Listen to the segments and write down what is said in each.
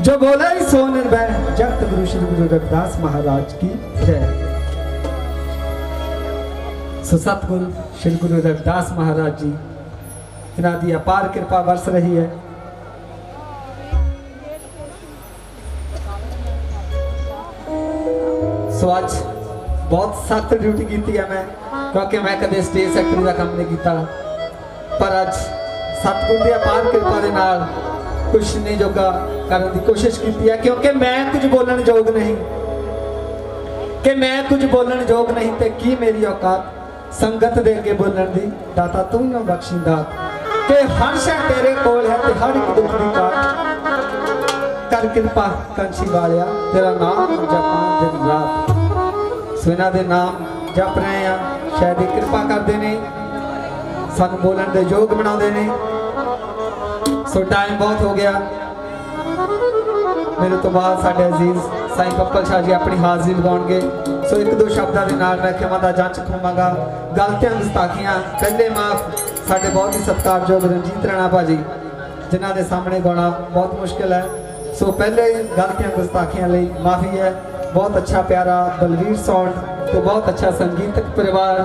जो बोला ही सो निर्भय। जगत गुरु श्री गुरु रविदास महाराज की जय। सो सतगुरु श्री गुरु रविदास महाराज जी इन्हां दी अपार कृपा बरस रही है। सो आज बहुत सख्त ड्यूटी की है मैं, क्योंकि मैं कदे स्टेज सैक्टरी का काम नहीं किया, पर अज सतगुरु की अपार कृपा के नाल कुछ नहीं जोगा करने की कोशिश की है, क्योंकि मैं कुछ बोलने जोग नहीं, कि मैं कुछ बोलने जोग नहीं ते की मेरी औकात संगत दे अगे बोलने दी। दाता तू ना बख्शी दात के हर शय तेरे कोल है ते हर एक दुख दी काट कर कृपा कंछी वालिया तेरा नाम जपा दिन रात। सो इन्हां दे नाम जप रहे हैं, शायद कृपा करते ने सानू बोलने दे योग बनाते ने। सो टाइम बहुत हो गया, मेरे तो बाद साडे अजीज साईं पप्पल शाह जी अपनी हाजिरी लगाउणगे। सो एक दो शब्दां दे नाल मैं खिमा दा जंच खावांगा। गलतियां गुस्ताखियां पहले माफ। साडे बहुत ही सत्कारयोग रंजीत राणा भाजी जिन्हां दे सामने गाना बहुत मुश्किल है। सो पहले गलतियां गुस्ताखियां लई माफ़ी है। बहुत अच्छा प्यारा बलवीर साउंड तो बहुत अच्छा संगीतक परिवार।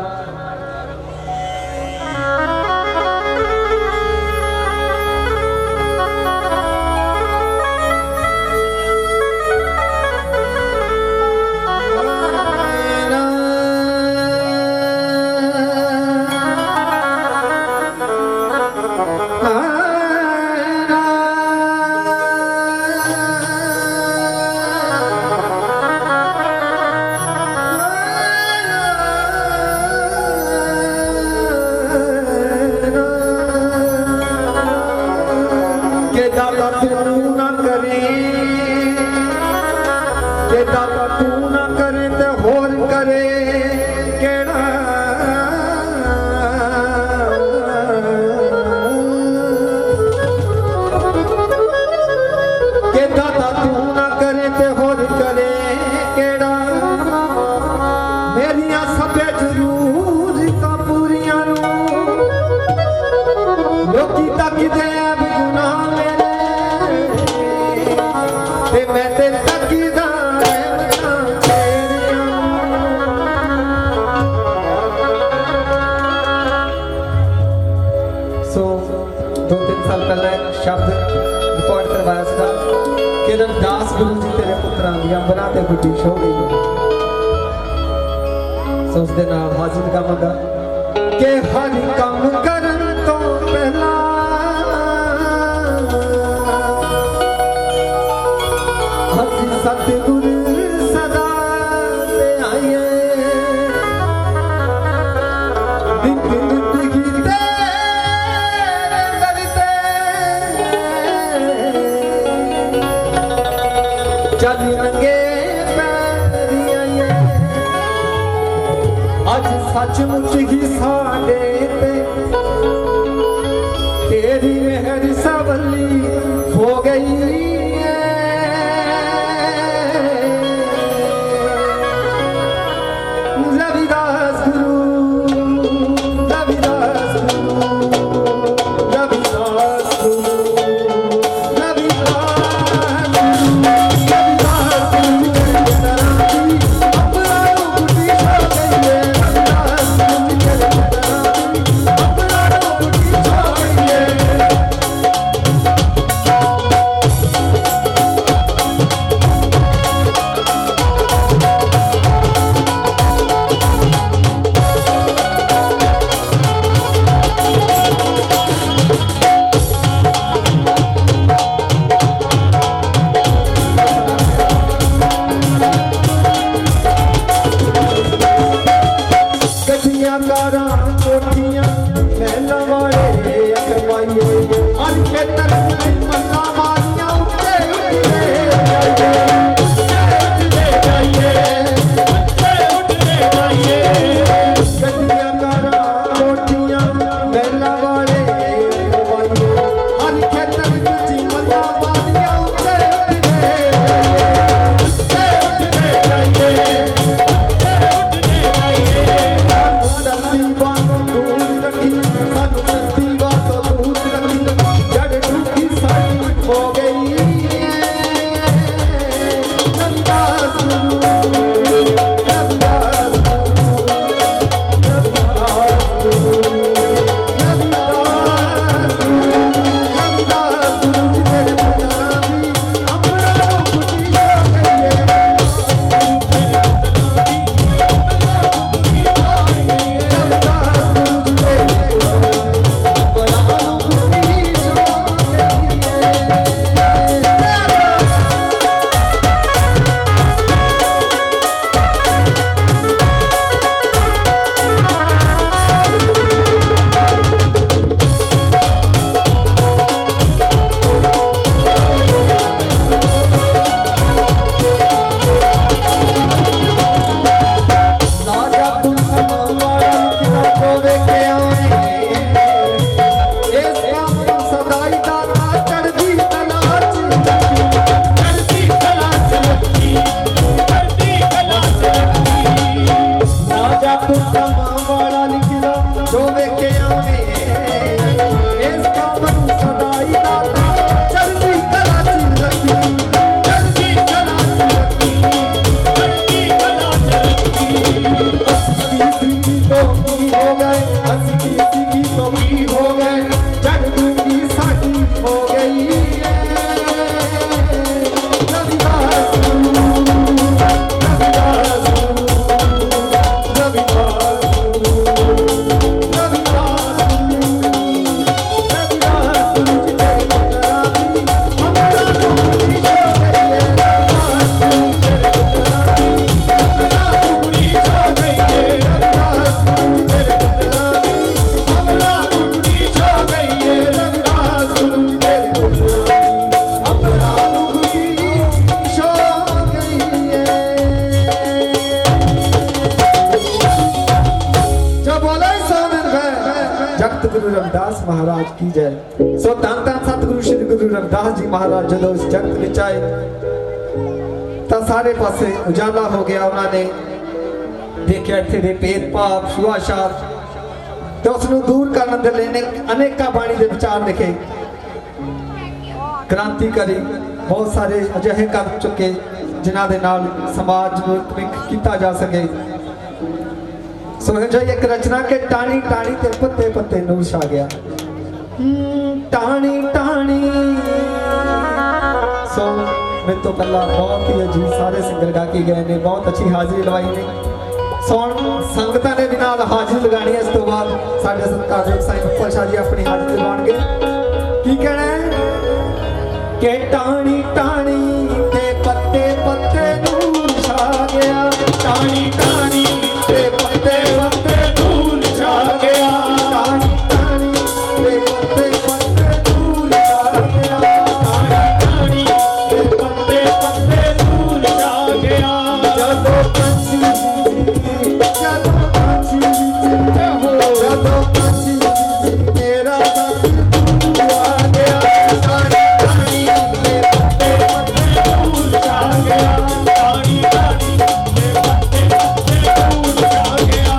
रविदास गुरु जी तेरे पुत्रां दी अंबरां ते गुड्डी छो गई। सो उस दे नाल हाजिर गावांगा के हर काम करन तो पहला हज सतगुरु सदा ते आए नित नित गीते चली रंगे पैरिया अज सचमुच ही साडे ते तेरी मेहर सवली हो गई। रविदास गुरु रविदास गुरु रविदास गुरु गुरु रविदास महाराज की जय। सो धन धन सतगुरु श्री गुरु रविदास जी महाराज जदों इस जगत विच आए तो सारे पासे उजाला हो गया। उन्होंने देखिया इत्थे दे भेदभाव छुआछात तो उसनूं दूर करने दे लई अनेक बाणी दे विचार लिखे। क्रांतिकारी बहुत सारे अजिहे कर चुके जिन्हां दे नाल समाज नूं एक किया जा सके। सो एक रचना के टाणी टाणी ते पत्ते पत्ते नूर छा गया। टाणी टाणी सो मेरे तो पहला बहुत ही अजीब सारे सिंगर गा के गए ने, बहुत अच्छी हाजिरी लवाई ने। सौन संगतां ने भी नाल हाजिरी लगानी है। इस तो बाद साडे सत्कारयोग साईं मुखपाल शाह जी अपनी हाजिरी लवाणगे। की कहना है कि टाणी टाणी ते पत्ते पत्ते नूर छा गया। टाणी टाणी ते पत्ते पत्ते नूर छा गया। टाणी टाणी ते पत्ते पत्ते नूर छा गया। टाणी टाणी ते पत्ते पत्ते नूर छा गया। जदों पंछी जदों पंछी जदों पंछी मेरा दिल आ गया। टाणी टाणी ते पत्ते पत्ते नूर छा गया। टाणी टाणी ते पत्ते पत्ते नूर छा गया।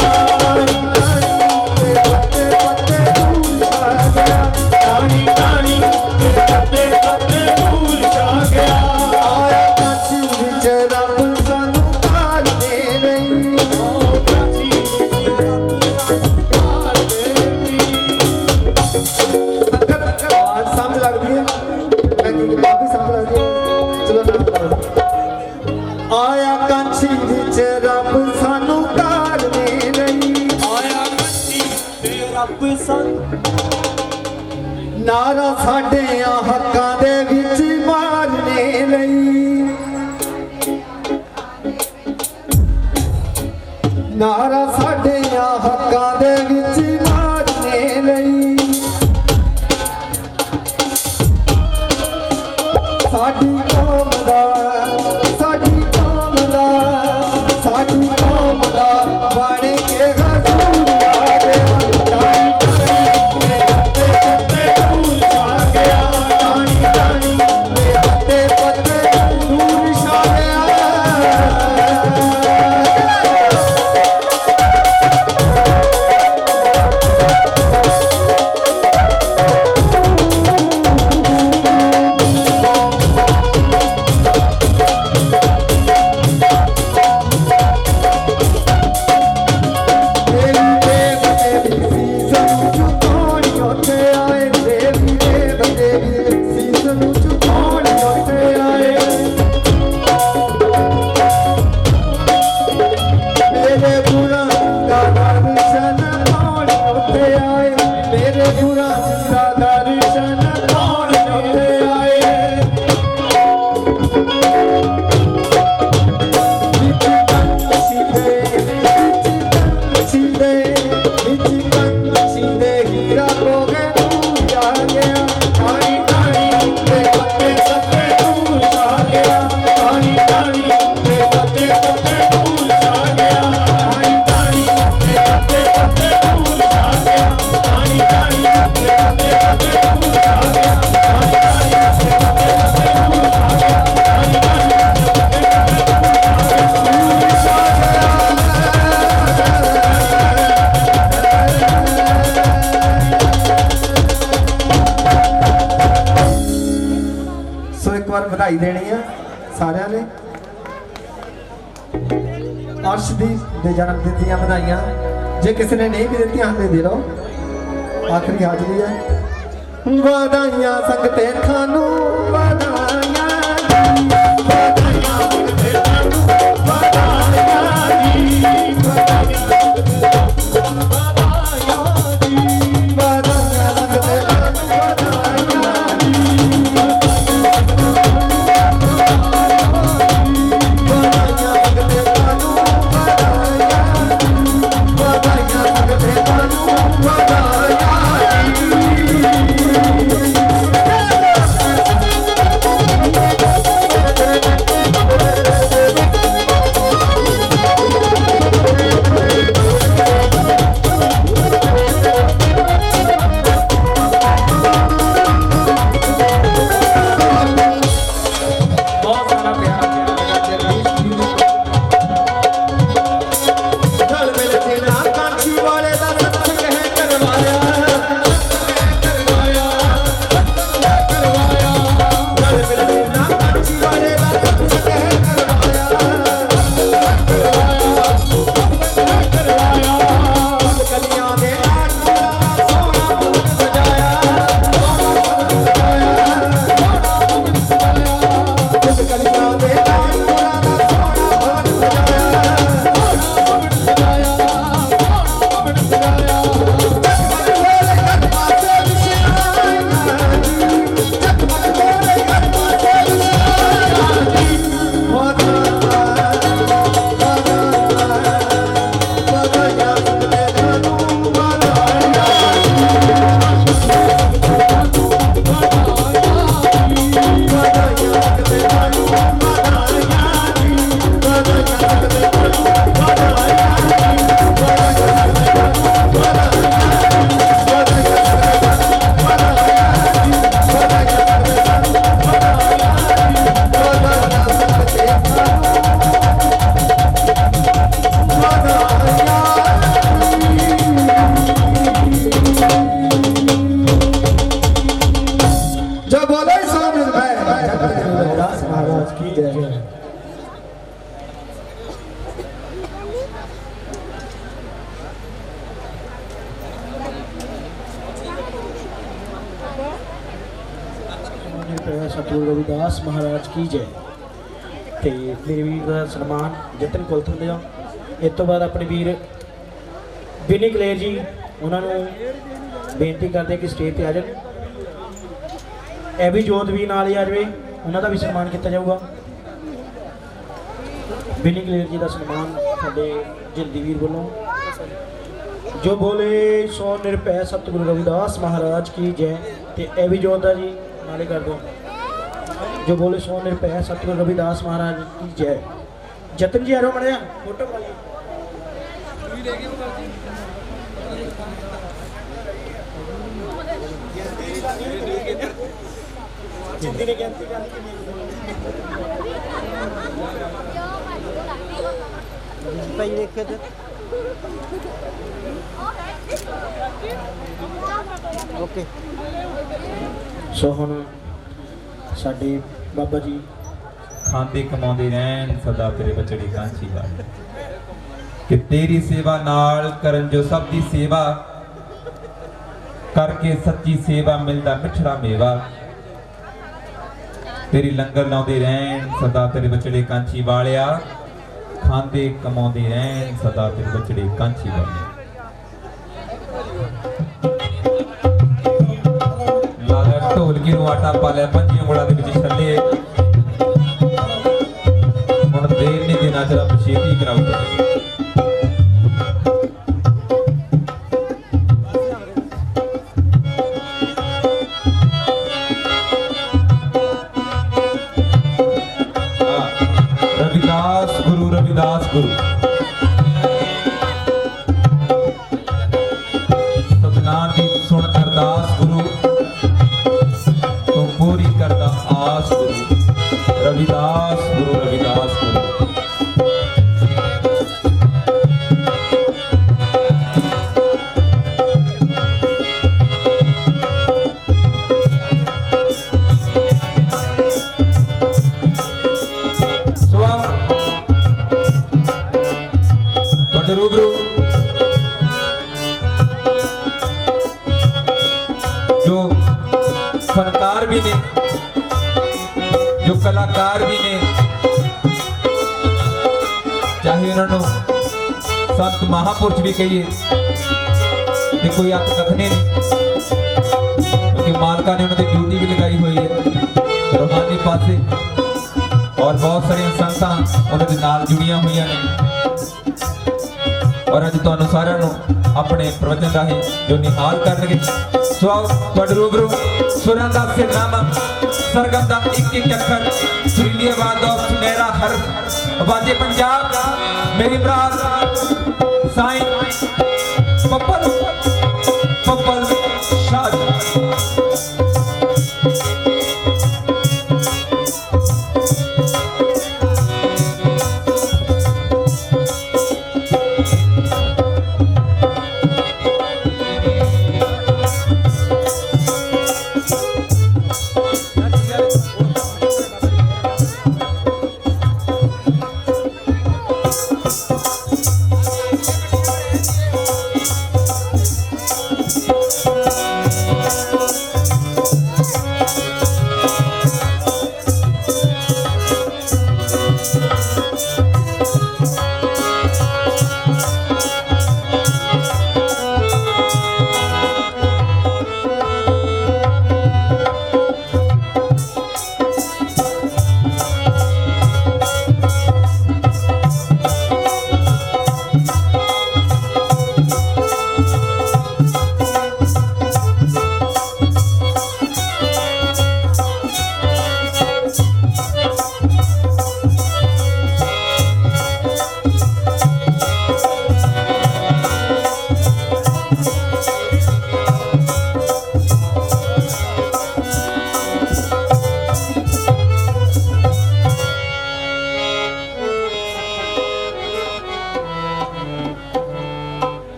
टाणी टाणी ते पत्ते पत्ते नूर छा गया। आया कांची विच रब सानू तार दे रही। कांची विच रब तार दे रही। आज समझ लगती है काफी समझ लगती है। चलो ना आया कांची विच रब सानू तार दे रही। आया कांची ते रब सानू नारा साडे हक्कां दे विच मारने लई। नारा साडे हक्कां दे विच मारने लई। साडी कौम दा साडी कौम दा साडी कौम दा बण के हजूर आ गया। टाणी टाणी ते पत्ते नूर छा गया। टाणी टाणी ते पत्ते पत्ते नूर छा गया। ਵਧਾਈ ਦੇਣੀ ਆ ਸਾਰਿਆਂ ਨੇ। अर्शदीप ਦੇ जन्म दिन ਦੀਆਂ ਵਧਾਈਆਂ। ਜੇ ਕਿਸੇ ਨੇ ਨਹੀਂ ਵੀ ਦਿੱਤੀਆਂ ਹਲੇ ਦੇ ਲਓ। ਆਖਰੀ ਹਾਜ਼ਰੀ ਹੈ। ਵਧਾਈਆਂ ਸੰਗਤੇ ਖਾਨੂੰ ਵਧਾਈਆਂ ਜੀ। ਵਧਾਈਆਂ ਸੰਗਤੇ ਖਾਨੂੰ ਵਧਾਈਆਂ ਜੀ। ਵਧਾਈਆਂ महाराज की जय। सतगुरु रविदास महाराज की जय। तो मेरे वीर का सन्मान जतन कुलथन दिया। इस तो बाद अपने वीर बिनी कलेर जी उन्होंने बेनती करते कि स्टेज पर आ जाए। एबी जोत भी नाल ही आ जाए, उन्होंने भी सम्मान किया जाऊगा। बिनी कलेर जी का सम्मान साडे जल्दी वीर वालों। जो बोले सो निरभै सतगुरु रविदास महाराज की जय। तो एबी जोत जी नाले कर दो। जो बोले सो निरभै सतगुरु रविदास महाराज की जय। जतन जी आ रहा मड़िया फोटो ओके। सो हुण साडे बाबा जी खांदे कमाउंदे रहन सदा तेरे बचड़ी कांची वाले कि तेरी सेवा नाल करन जो सब दी सेवा करके सच्ची सेवा मिलदा मिठड़ा मेवा। तेरी लंगर लाउंदे रहन सदा तेरे बचड़े कांची वालिया खांदे कमाउंदे रहन सदा तेरे बचड़े कांची वाले। लाला ढोलकी नूं आटा पा लिया पंजी उंगलां दे विच छल्ले हुण देर नहीं देना जरा छेती कराओ। रविदास गुरु सतना दी सुन अरदास गुरु तो पूरी करदा आस गुरु। रविदास गुरु रविदास गुरु रूबरू जो फनकार भी ने जो कलाकार भी ने चाहे उन्होंने संत महापुरुष भी कहिए तो कोई अत कथने नहीं क्योंकि मालका ने उन्होंने ड्यूटी भी लगाई हुई है रूहानी पासे और बहुत सारी संगतां उन्होंने नाल जुड़ियां हुई ने। और अज तुहानू सारिआं नू अपने प्रवचन राही जो निहाल करनगे सो आओ तुहाडे रूबरू सुरां दा सिरनामा सरगम दा एक एक अखर सुरीली आवाज़ दा सुनहरा हर आवाज़े पंजाब मेरी बरात साईं पप्पल पप्पल शाह।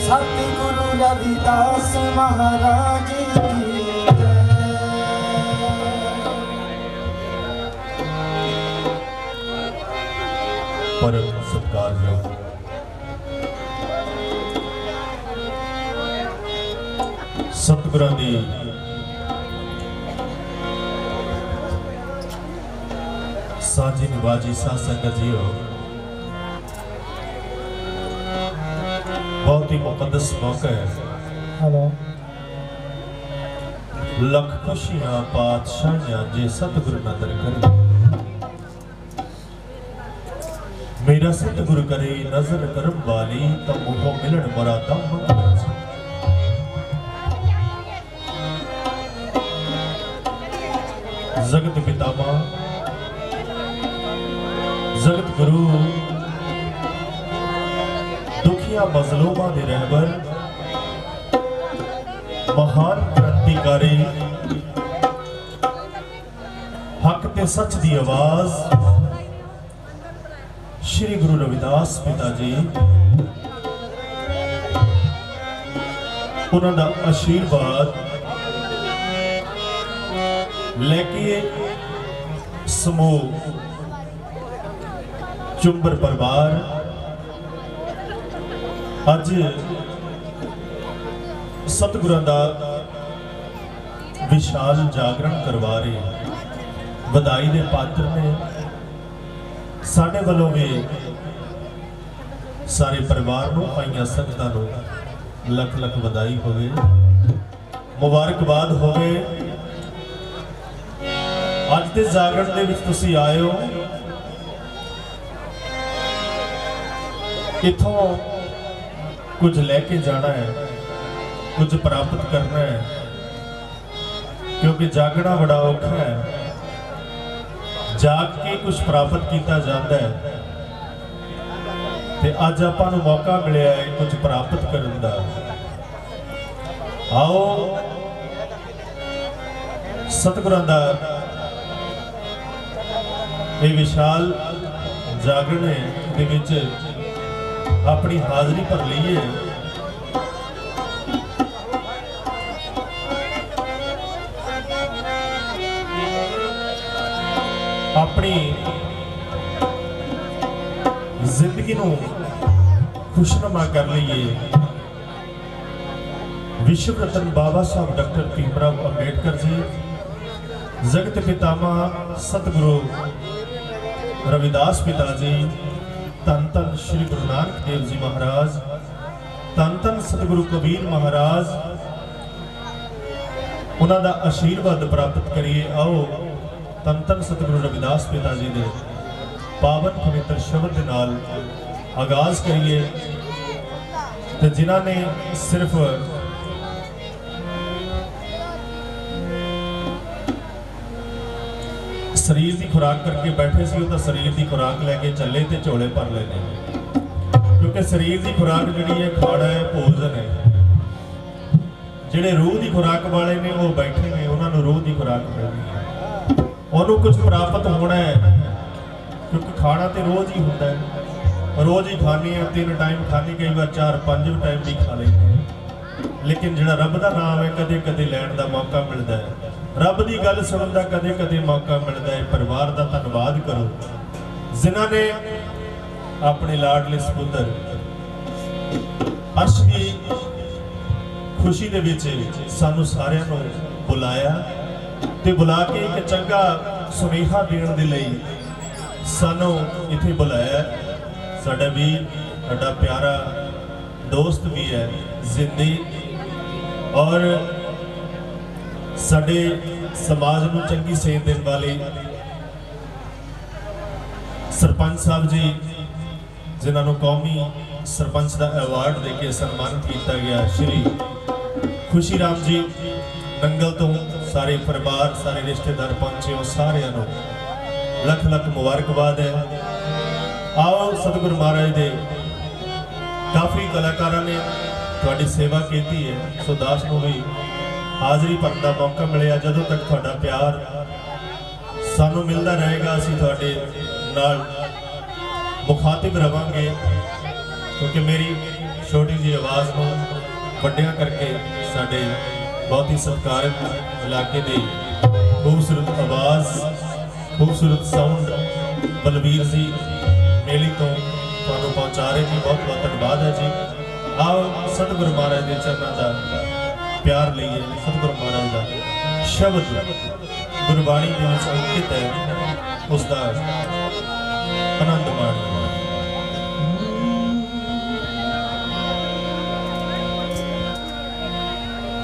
सतगुरु रविदास महाराज की जय। परम सत्कारयोग सतगुरां दी साजी निवाजी साध संगत जीओ, बहुत ही मुकद्दस मौका है। हेलो लख खुशियां पातशाहियां जे सतगुरु नदर करे, मेरा सतगुरु करे नजर करम वाली, तब मुखों मिलन मरा तम मंगल। जगत पितामह जगत गुरु दुखिया मजलूमा दे रहबर, महान क्रांतिकारी, हक ते सच दी आवाज श्री गुरु रविदास पिता जी, उन्हां दा आशीर्वाद लेके समूह चुंबर परिवार अज सतगुरां दा विशाल जागरण करवा रहे, बधाई दे पात्र ने। साडे वालों भी सारे परिवार नूं आईयां संगतां नूं लख लख बधाई होवे, मुबारकबाद होवे। अज दे जागरण दे विच तुसीं आए हो, इथों कुछ लेके जाना है, कुछ प्राप्त करना है, क्योंकि जागना बड़ा औखा है। जाग के कुछ प्राप्त किया जाता है, ते अज आपां नूं मौका मिलिया है कुछ प्राप्त करन दा। आओ सतगुरां दा ये विशाल जागरण दे विच अपनी हाजरी भर लीए। अपनी जिंदगी नूं खुशनुमा कर लीए। विश्व रत्न बाबा साहब डॉक्टर भीमराव अंबेडकर जी, जगत पितामह सतगुरु रविदास पिता जी, धन धन श्री गुरु नानक देव जी महाराज, धन धन सतगुरु कबीर महाराज, उन्हां दा आशीर्वाद प्राप्त करिए। आओ धन धन सतगुरु रविदास पिता जी दे पावन पवित्र शब्द दे नाल आगाज करिए। ते जिन्हां ने सिर्फ शरीर की खुराक करके बैठे सी, तो शरीर की खुराक लैके चले तो झोले भर लेने, क्योंकि शरीर की खुराक जिहड़ी है खाना है, भोजन है। जिहड़े रूह की खुराक वाले ने वो बैठे ने, उन्होंने रूह की खुराक मिलनी है, उन्होंने कुछ प्राप्त होना है, क्योंकि खाना तो रोज़ ही होता है, रोज़ ही खाने, 3 टाइम खाने, कई बार 4-5 टाइम भी खा लेंगे। लेकिन जिहड़ा रब का नाम है कदे कदे लैण का मौका मिलता है, रब की गल सुनने का कदे कदे मौका मिलता है। परिवार का धन्यवाद करो जिन्हां ने अपने लाडले सपुत्र अर्श की खुशी दे विच सानू सारिआं नूं बुलाया, ते बुला के एक चंगा सुनेहा देण दे लई सानू इत्थे बुलाया। साडा वीर, साडा प्यारा दोस्त भी है जिंदी, और साडे समाज नूं चंगी सेध देण वाले सरपंच साहब जी, जिन्हां नूं कौमी सरपंच का अवार्ड देके सन्मानित किया गया, श्री खुशी राम जी नंगल तो सारे परिवार, सारे रिश्तेदार पहुंचे हो, सारिआं नूं लख लख मुबारकबाद है। आओ सतगुरु महाराज दे काफ़ी कलाकारां ने तुहाडी सेवा की है, सो दास नूं भी हाज़री भरन का मौका मिलिया। जदों तक तुहाडा प्यार सानू मिलता रहेगा, असीं तुहाडे नाल मुखातिब रवांगे, क्योंकि मेरी छोटी जी आवाज़ को ਵੱਡਿਆਂ करके साडे बहुत ही सत्कारक इलाके की खूबसूरत आवाज़ खूबसूरत साउंड बलबीर जी मेली तो तुहानू पहुँचा रहे जी। बहुत बहुत धन्यवाद है जी। आओ सतगुरु महाराज के चरणों का प्यार लईए। सतगुरु महाराज का शब्द गुरबाणी के विच अंकित है, उसका आनंद माणिए।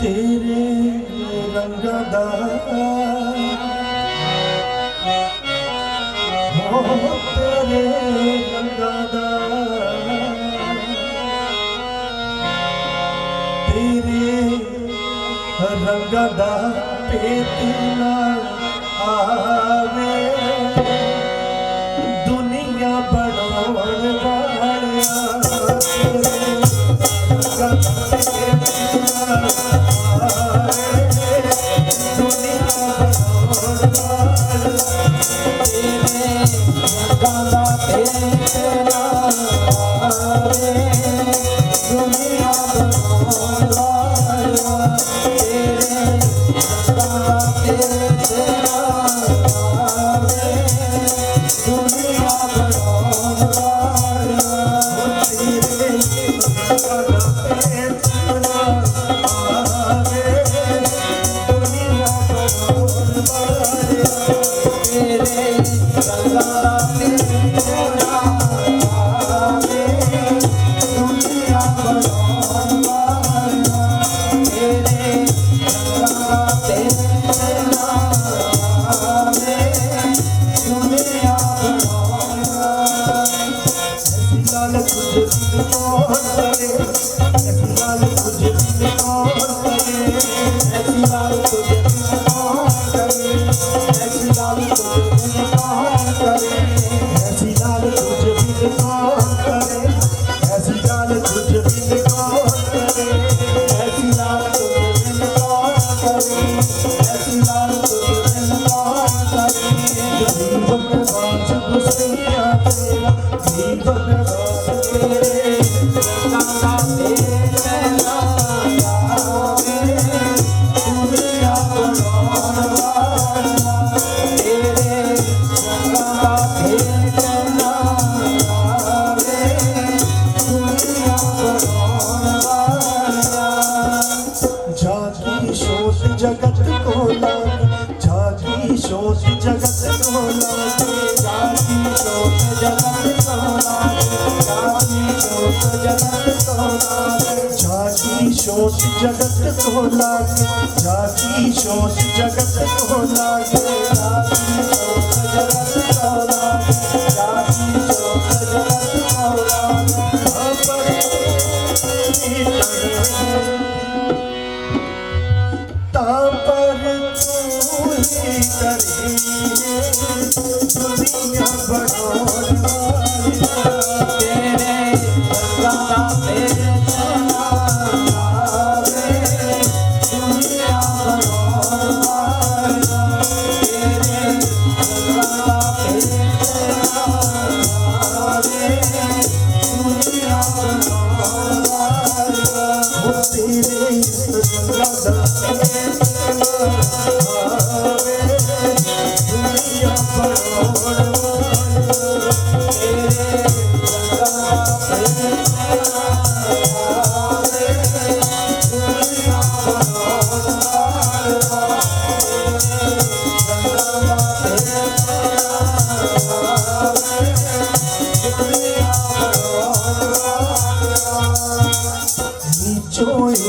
तेरे रंगा दा हो तेरे रंगा दा तेरे रंगा दा पेट नाल आवे दुनिया बनावन वालिया तेरे रंगा दा पेट नाल जगत को लागे जाकी शोष जगत को लागे जाकी शोष जगत को लागे जाकी शोष जगत को लागे तापर तू ही करे दुनिया बनोर तेरे रंगा तेरे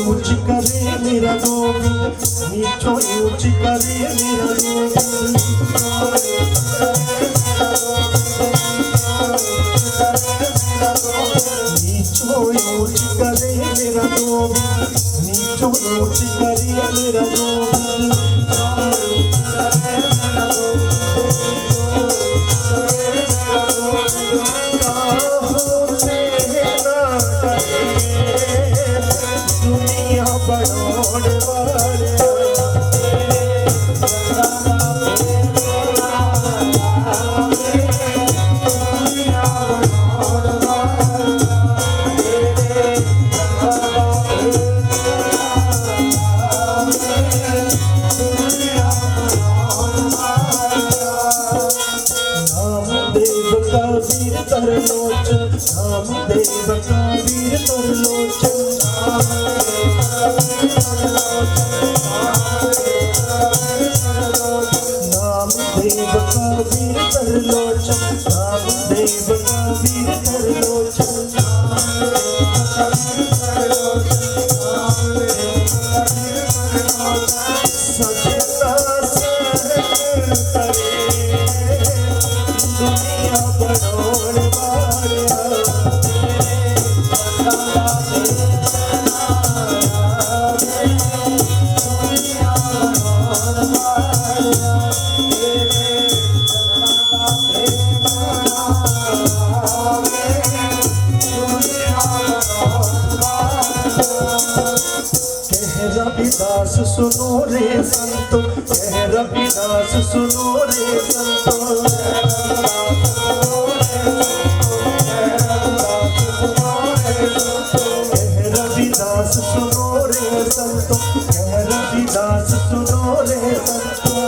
ऊंच करे मेरा गोविंद नीचो ऊंच करे मेरा गोविंद नीचो ऊंच करे मेरा गोविंद नीचो ऊंच करे मेरा गोविंद कह रविदास सुनो रे संतो, कह रविदास सुनो रे संतो, कह रविदास सुनो रे संतो, कह रविदास सुनो रे संतो,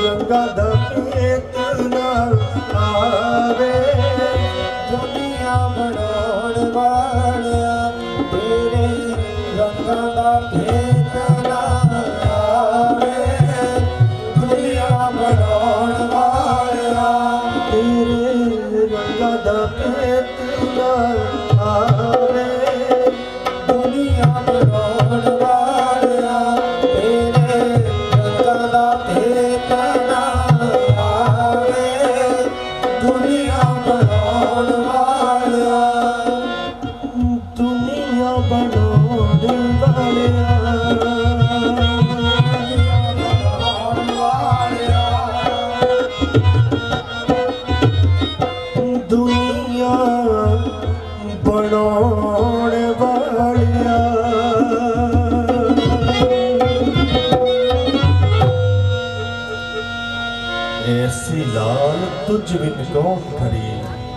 रंगा दा पेट नाल आवे, दुनिया बनाउण वालिया तेरे रंगा दा पेट नाल आवे, दुनिया बनाउण वालिया तेरे रंगा दा पेट नाल आवे, दुनिया बनाउण वालिया तेरे रंगा दा पेट नाल आवे, दुनिया बनाउण वालिया, दुनिया बनाउण वालिया, दुनिया बनाउण वालिया। ऐसी लाल तुझ बिन कौन करे,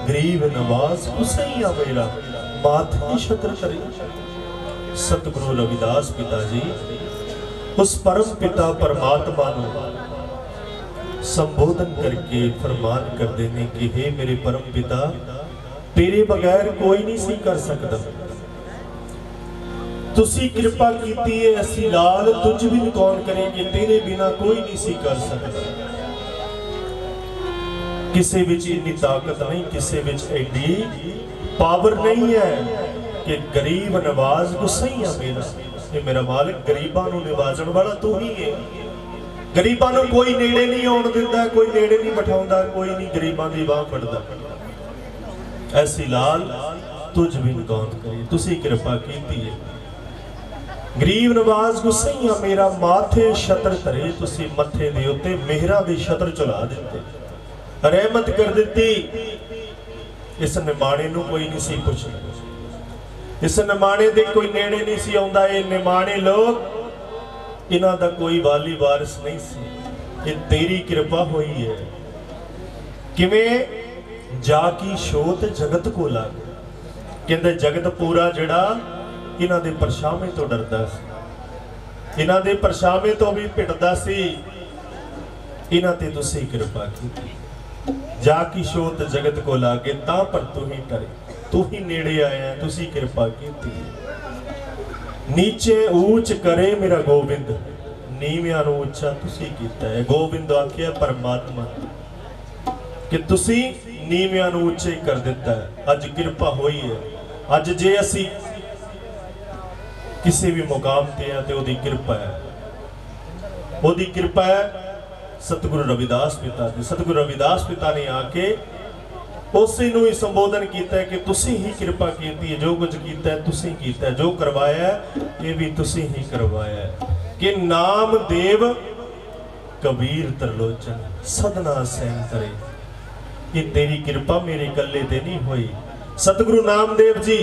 गरीब नवाज हुसैया मेरा माथे छत्र करे। सतगुरु रविदास पिता जी उस परम पिता परमात्मा ਨੂੰ संबोधन करके फरमान करते हैं कि हे मेरे परम पिता, तेरे बगैर कोई नहीं सी कर सकता, तुसी कृपा कीती है। असी लाल तुझ बिन कौन करेंगे, तेरे बिना कोई नहीं सी कर सकता। किसी विच इतनी ताकत नहीं, किसी विच एडी पावर नहीं है कि गरीब नवाज हुसैया मेरा, ये मेरा मालिक गरीबां नूं निवाजण वाला तू ही है। गरीबां नूं कोई नेड़े नहीं आउण दिंदा, कोई नेड़े नहीं बिठाउंदा, कोई नहीं गरीबां दी बाह फड़दा। ऐसी लाल तुझ बिन कौन करे, तुसी कृपा कीती है। गरीब नवाज हुसैया मेरा माथे छत्र धरे, तुसी मत्थे दे उत्ते मेहरा दे छत्र चला दिते, रहमत कर दी। इस निमाणे नूं कोई नहीं सी पुछदा, इस निमाणे दे कोई नेड़े नहीं सी आउंदा। ये निमाणे लोग, इन्हां दा कोई वाली वारिस नहीं सी, ये तेरी कृपा हुई है। किवें जाकी शोत जगत को लाग, कहंदे जगत पूरा जिहड़ा इन्हां दे परछावें तो डरदा सी, इन्हां दे परछावें तो भी भिड़दा सी। इन्हां ते तुसीं कृपा कीती। जाकी शोत जगत को लागे, तां पर तू ही करे, तू ही नेड़े आया, तुसीं कृपा कीती। नीचे ऊंच करे मेरा गोबिंद, नीवियां नूं उच्चा तुसीं कीता है। गोबिंद आखिया परमात्मा कि तुसीं नीवियां नूं उच्चे कर दिता है। अज कृपा हुई है। अज जे असी किसी भी मुकाम ते हैं ते ओदी कृपा है, ओदी कृपा है। सतगुरु रविदास पिता जी, सतगुरु रविदास पिता ने आके उसी नूं ही संबोधन किया है कि तुसी ही कृपा कीती है। जो कुछ कीता है तुसी कीता है, जो करवाया है ये भी तुसी ही करवाया है। कि नाम देव कबीर त्रिलोचन सदना सैन करे, ये तेरी कृपा मेरे कल्ले ते नहीं हुई। सतगुरु नामदेव जी,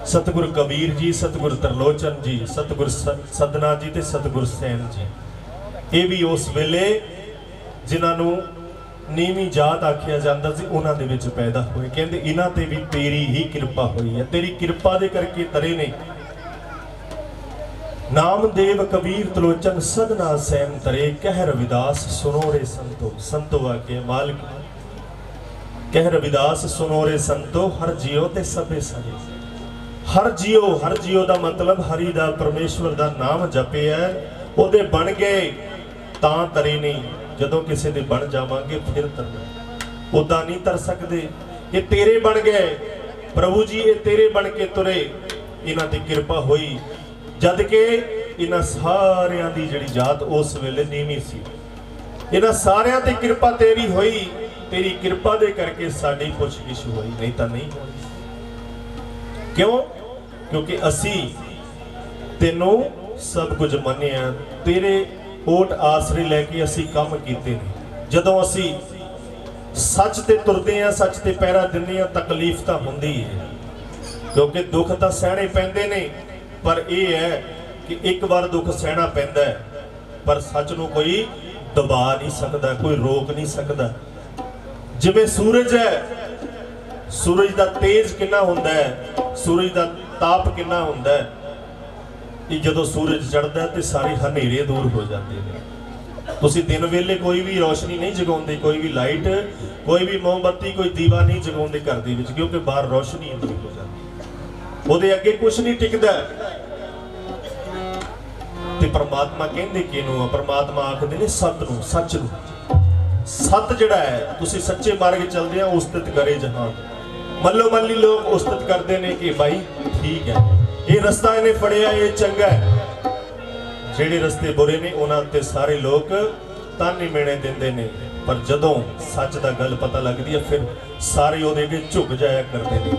सतगुरु कबीर जी, सतगुरु त्रिलोचन जी, सतगुरु सदना जी ते सतगुरु सैन जी, ये भी उस वेले जिन्हां नूं नीवी जात आखिया जाता सी, उन्हां दे विच पैदा होए। कहंदे इन्हां ते भी तेरी ही कृपा हुई है, तेरी कृपा दे करके तरे ने। नामदेव कबीर त्रिलोचन सदना सैन तरे, कह रविदास सुनो रे संतो। संतो आके मालिक कह रविदास सुनो रे संतो, हर जियो ते सबे सरे। हर जियो दा मतलब हरि दा परमेश्वर दा नाम जपे है, ओदे बन गए तां तरे नहीं। जदों किसी दे बन जावांगे फिर तरना, उदा नहीं तर सकते। ये तेरे बन गए प्रभु जी, ये तेरे बन के तुरे, इन्हां ते किरपा हुई। जद के इन्हां सारियां दी जिहड़ी जात उस वेले नीवीं सी, इन्हां सारियां ते किरपा तेरी हुई। तेरी किरपा दे करके साडी पुछगिछ हुई, नहीं तां नहीं होई। क्यों? क्योंकि असी तेनों सब कुछ मन्निया, तेरे ओट आसरे लैके असी काम कीते ने। जदों असी सच ते तुरदे आ, सच ते पैरा दिंदे आ, तकलीफ तां हुंदी है, क्योंकि दुख तां सहणे पैंदे ने। पर यह है कि एक बार दुख सहना पैंदा है, पर सच नूं कोई दबा नहीं सकता, कोई रोक नहीं सकता। जिवें सूरज है, सूरज दा तेज कितना हुंदा है, सूरज दा ताप कितना हुंदा है। कि जदों सूरज चढ़दा है तो सारे हनेरे दूर हो जाते हैं। तुसीं दिन वेले कोई भी रोशनी नहीं जगाउंदे, कोई भी लाइट, कोई भी मोमबत्ती, कोई दीवा नहीं जगाउंदे घर दे विच, क्योंकि बाहर रोशनी दूर हो जाती, उहदे अगे कुछ नहीं टिकदा। ते परमात्मा कहंदे किहनूं? परमात्मा आखदे ने सत नूं, सच नूं। सत जिहड़ा है, तुसीं सच्चे मार्ग चलदे आ, उस्तित करे जहान। मल्लो मल्ली लोग उस्तित करते हैं कि भाई ठीक है, ये रस्ता इन्हें फड़िया, ये चंगा है। जेड़े रस्ते बुरे ने उन्हां ते सारे लोग ताने मेणे दिंदे ने, पर जदों सच दा गल पता लगदी है फिर सारे ओहदे अगे झुक जाया करदे ने।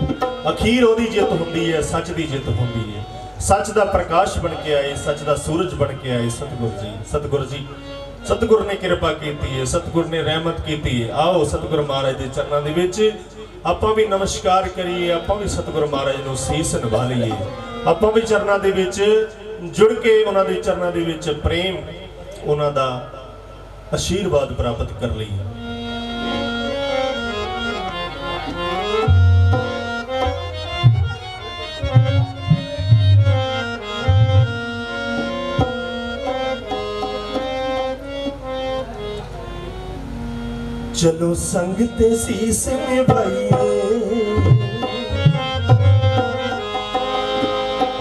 अखीर ओहदी जित हुंदी है, सच दी जित हुंदी है। सच दा प्रकाश बन के आए, सच दा सूरज बन के आए सतगुर जी। सतगुर जी, सतगुर ने कृपा कीती है, सतगुर ने रहमत कीती है। आओ सतगुर महाराज दे चरनां दे विच आपां भी नमस्कार करिए, आपां भी सतगुर महाराज नूं सीस निभा लईए, आपां भी चरनां दे विच जुड़ के उन्हां दे चरनां दे विच प्रेम, उन्हां दा आशीर्वाद प्राप्त कर लईए। चलो संग ते शीस निभाइए,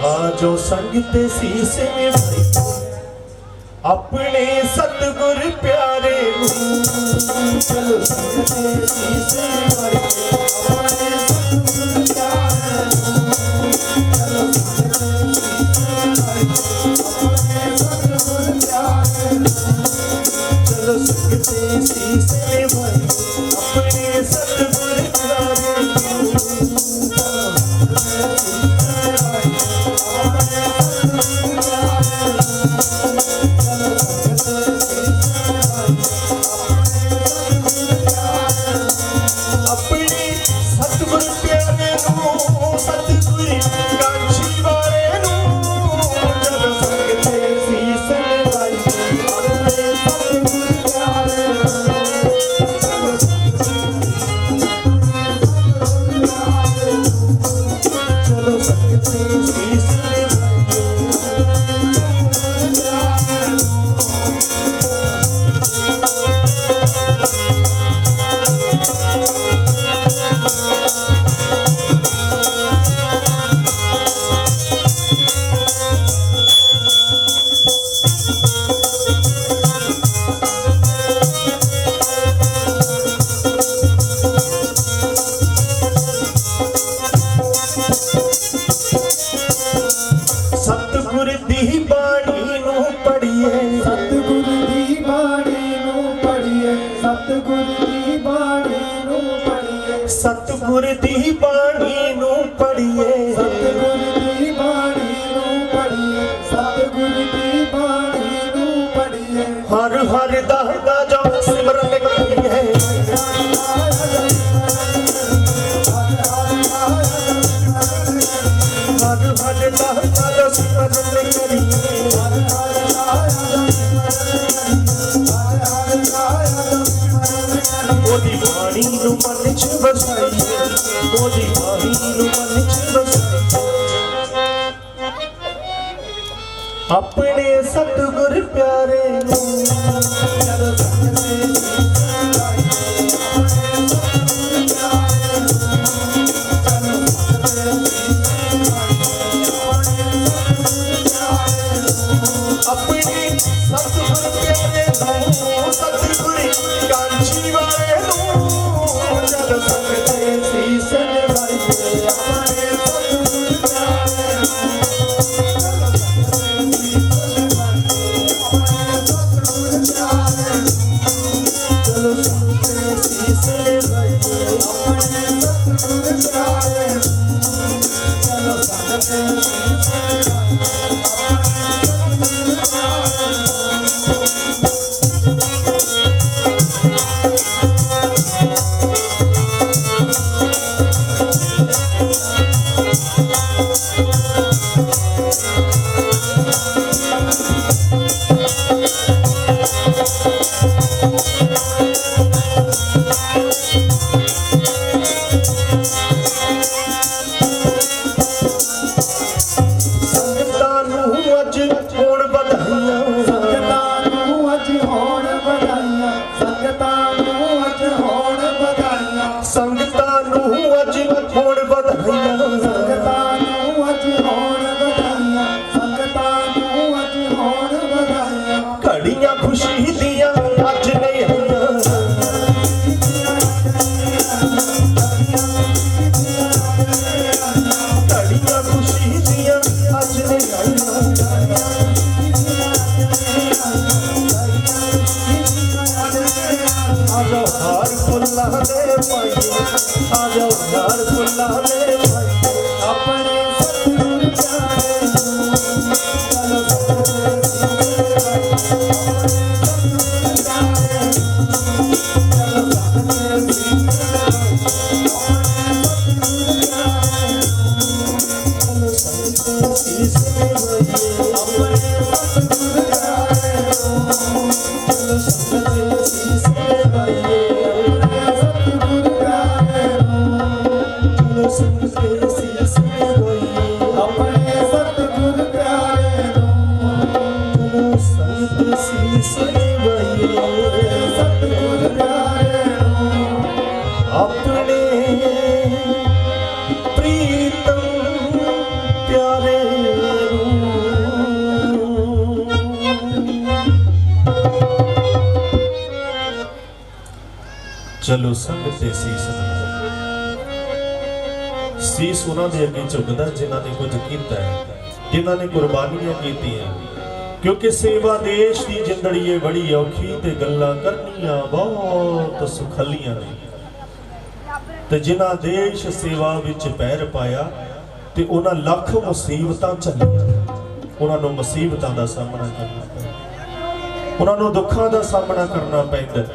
आजो संग ते शीस निभाइए, अपने सतगुर प्यारे नूं। चलो संग ते शीस निभाइए, अपने सतगुर प्यारे नूं। चलो संग ते शीस निभाइए, अपने सतगुर प्यारे नूं। चलो संग ते शीस सतगुर दी बाणी नूं पढ़िए, सतगुर दी बाणी नूं पढ़िए, सतगुर दी बाणी नूं पढ़िए। हर हर दा जो सिमरन करिए, हर हर दा जो सिमरन करिए, ओदी बाणी नूं मन च बसाइए, ओदी बाणी नूं मन च बसाइए, अपने सतगुर प्यारे नूं। चलो संग ते शीस निभाइए, अपने सतगुर प्यारे नूं। चलो संग ते शीस निभाइए, अपने सतगुर प्यारे नूं। सतगुर कांची वाले नूं। चलो संग ते ਸੰਗਤਾਂ ਨੂੰ ਅੱਜ ਹੋਣ ਵਧਾਈਆਂ, ਸੰਗਤਾਂ ਨੂੰ ਅੱਜ ਹੋਣ ਵਧਾਈਆਂ, ਸੰਗਤਾਂ ਨੂੰ ਅੱਜ ਹੋਣ ਵਧਾਈਆਂ, ਸੰਗਤਾਂ ਨੂੰ ਅੱਜ ਹੋਣ ਵਧਾਈਆਂ, ਸੰਗਤਾਂ ਨੂੰ ਅੱਜ ਹੋਣ ਵਧਾਈਆਂ, ਸੰਗਤਾਂ ਨੂੰ ਅੱਜ ਹੋਣ ਵਧਾਈਆਂ। ਘੜੀਆਂ ਖੁਸ਼ੀ ਦੀਆਂ ਅੱਜ ਨਹੀਂ ਆਈਆਂ, ਘੜੀਆਂ ਖੁਸ਼ੀ ਦੀਆਂ ਅੱਜ ਨਹੀਂ ਆਈਆਂ। ਆਜੋ ਹਾਰ ਫੁੱਲਾਂ ਦੇ ਪਾਈਏ, ਆਜੋ ਹਾਰ ਫੁੱਲਾਂ ਦੇ ਪਾਈਏ, ਆਪਣੇ ਸਤਿਗੁਰ ਪਿਆਰੇ ਨੂੰ ਚਲੋ ਸਤਿਗੁਰ ਆਪਣੇ ਪ੍ਰੀਤਮ ਪਿਆਰੇ ਨੂੰ। ਚਲੋ ਸੰਗਤ ਦੇ ਸੀਸ ਸੀਸ ਉਹਨਾਂ ਦੇ ਅੱਗੇ ਝੁਕਦਾ ਜਿਨ੍ਹਾਂ ਨੇ ਕੁਝ ਕੀਤਾ ਹੈ, ਜਿਨ੍ਹਾਂ ਨੇ ਕੁਰਬਾਨੀਆਂ ਕੀਤੀਆਂ। ਕਿਉਂਕਿ ਸੇਵਾ ਦੇਸ਼ ਦੀ ਜ਼ਿੰਦੜੀ ਏ ਬੜੀ ਔਖੀ ਤੇ ਗੱਲਾਂ ਕਰਨੀਆਂ ਬਹੁਤ ਸੁਖਲੀਆਂ ਨੇ। ਤੇ ਜਿਨ੍ਹਾਂ ਦੇਸ਼ ਸੇਵਾ ਵਿੱਚ ਪੈਰ ਪਾਇਆ ਤੇ ਉਹਨਾਂ ਲੱਖ ਮੁਸੀਬਤਾਂ ਝੱਲੀਆਂ, ਉਹਨਾਂ ਨੂੰ ਮੁਸੀਬਤਾਂ ਦਾ ਸਾਹਮਣਾ ਕਰਨਾ ਪੈਂਦਾ, ਉਹਨਾਂ ਨੂੰ ਦੁੱਖਾਂ ਦਾ ਸਾਹਮਣਾ ਕਰਨਾ ਪੈਂਦਾ।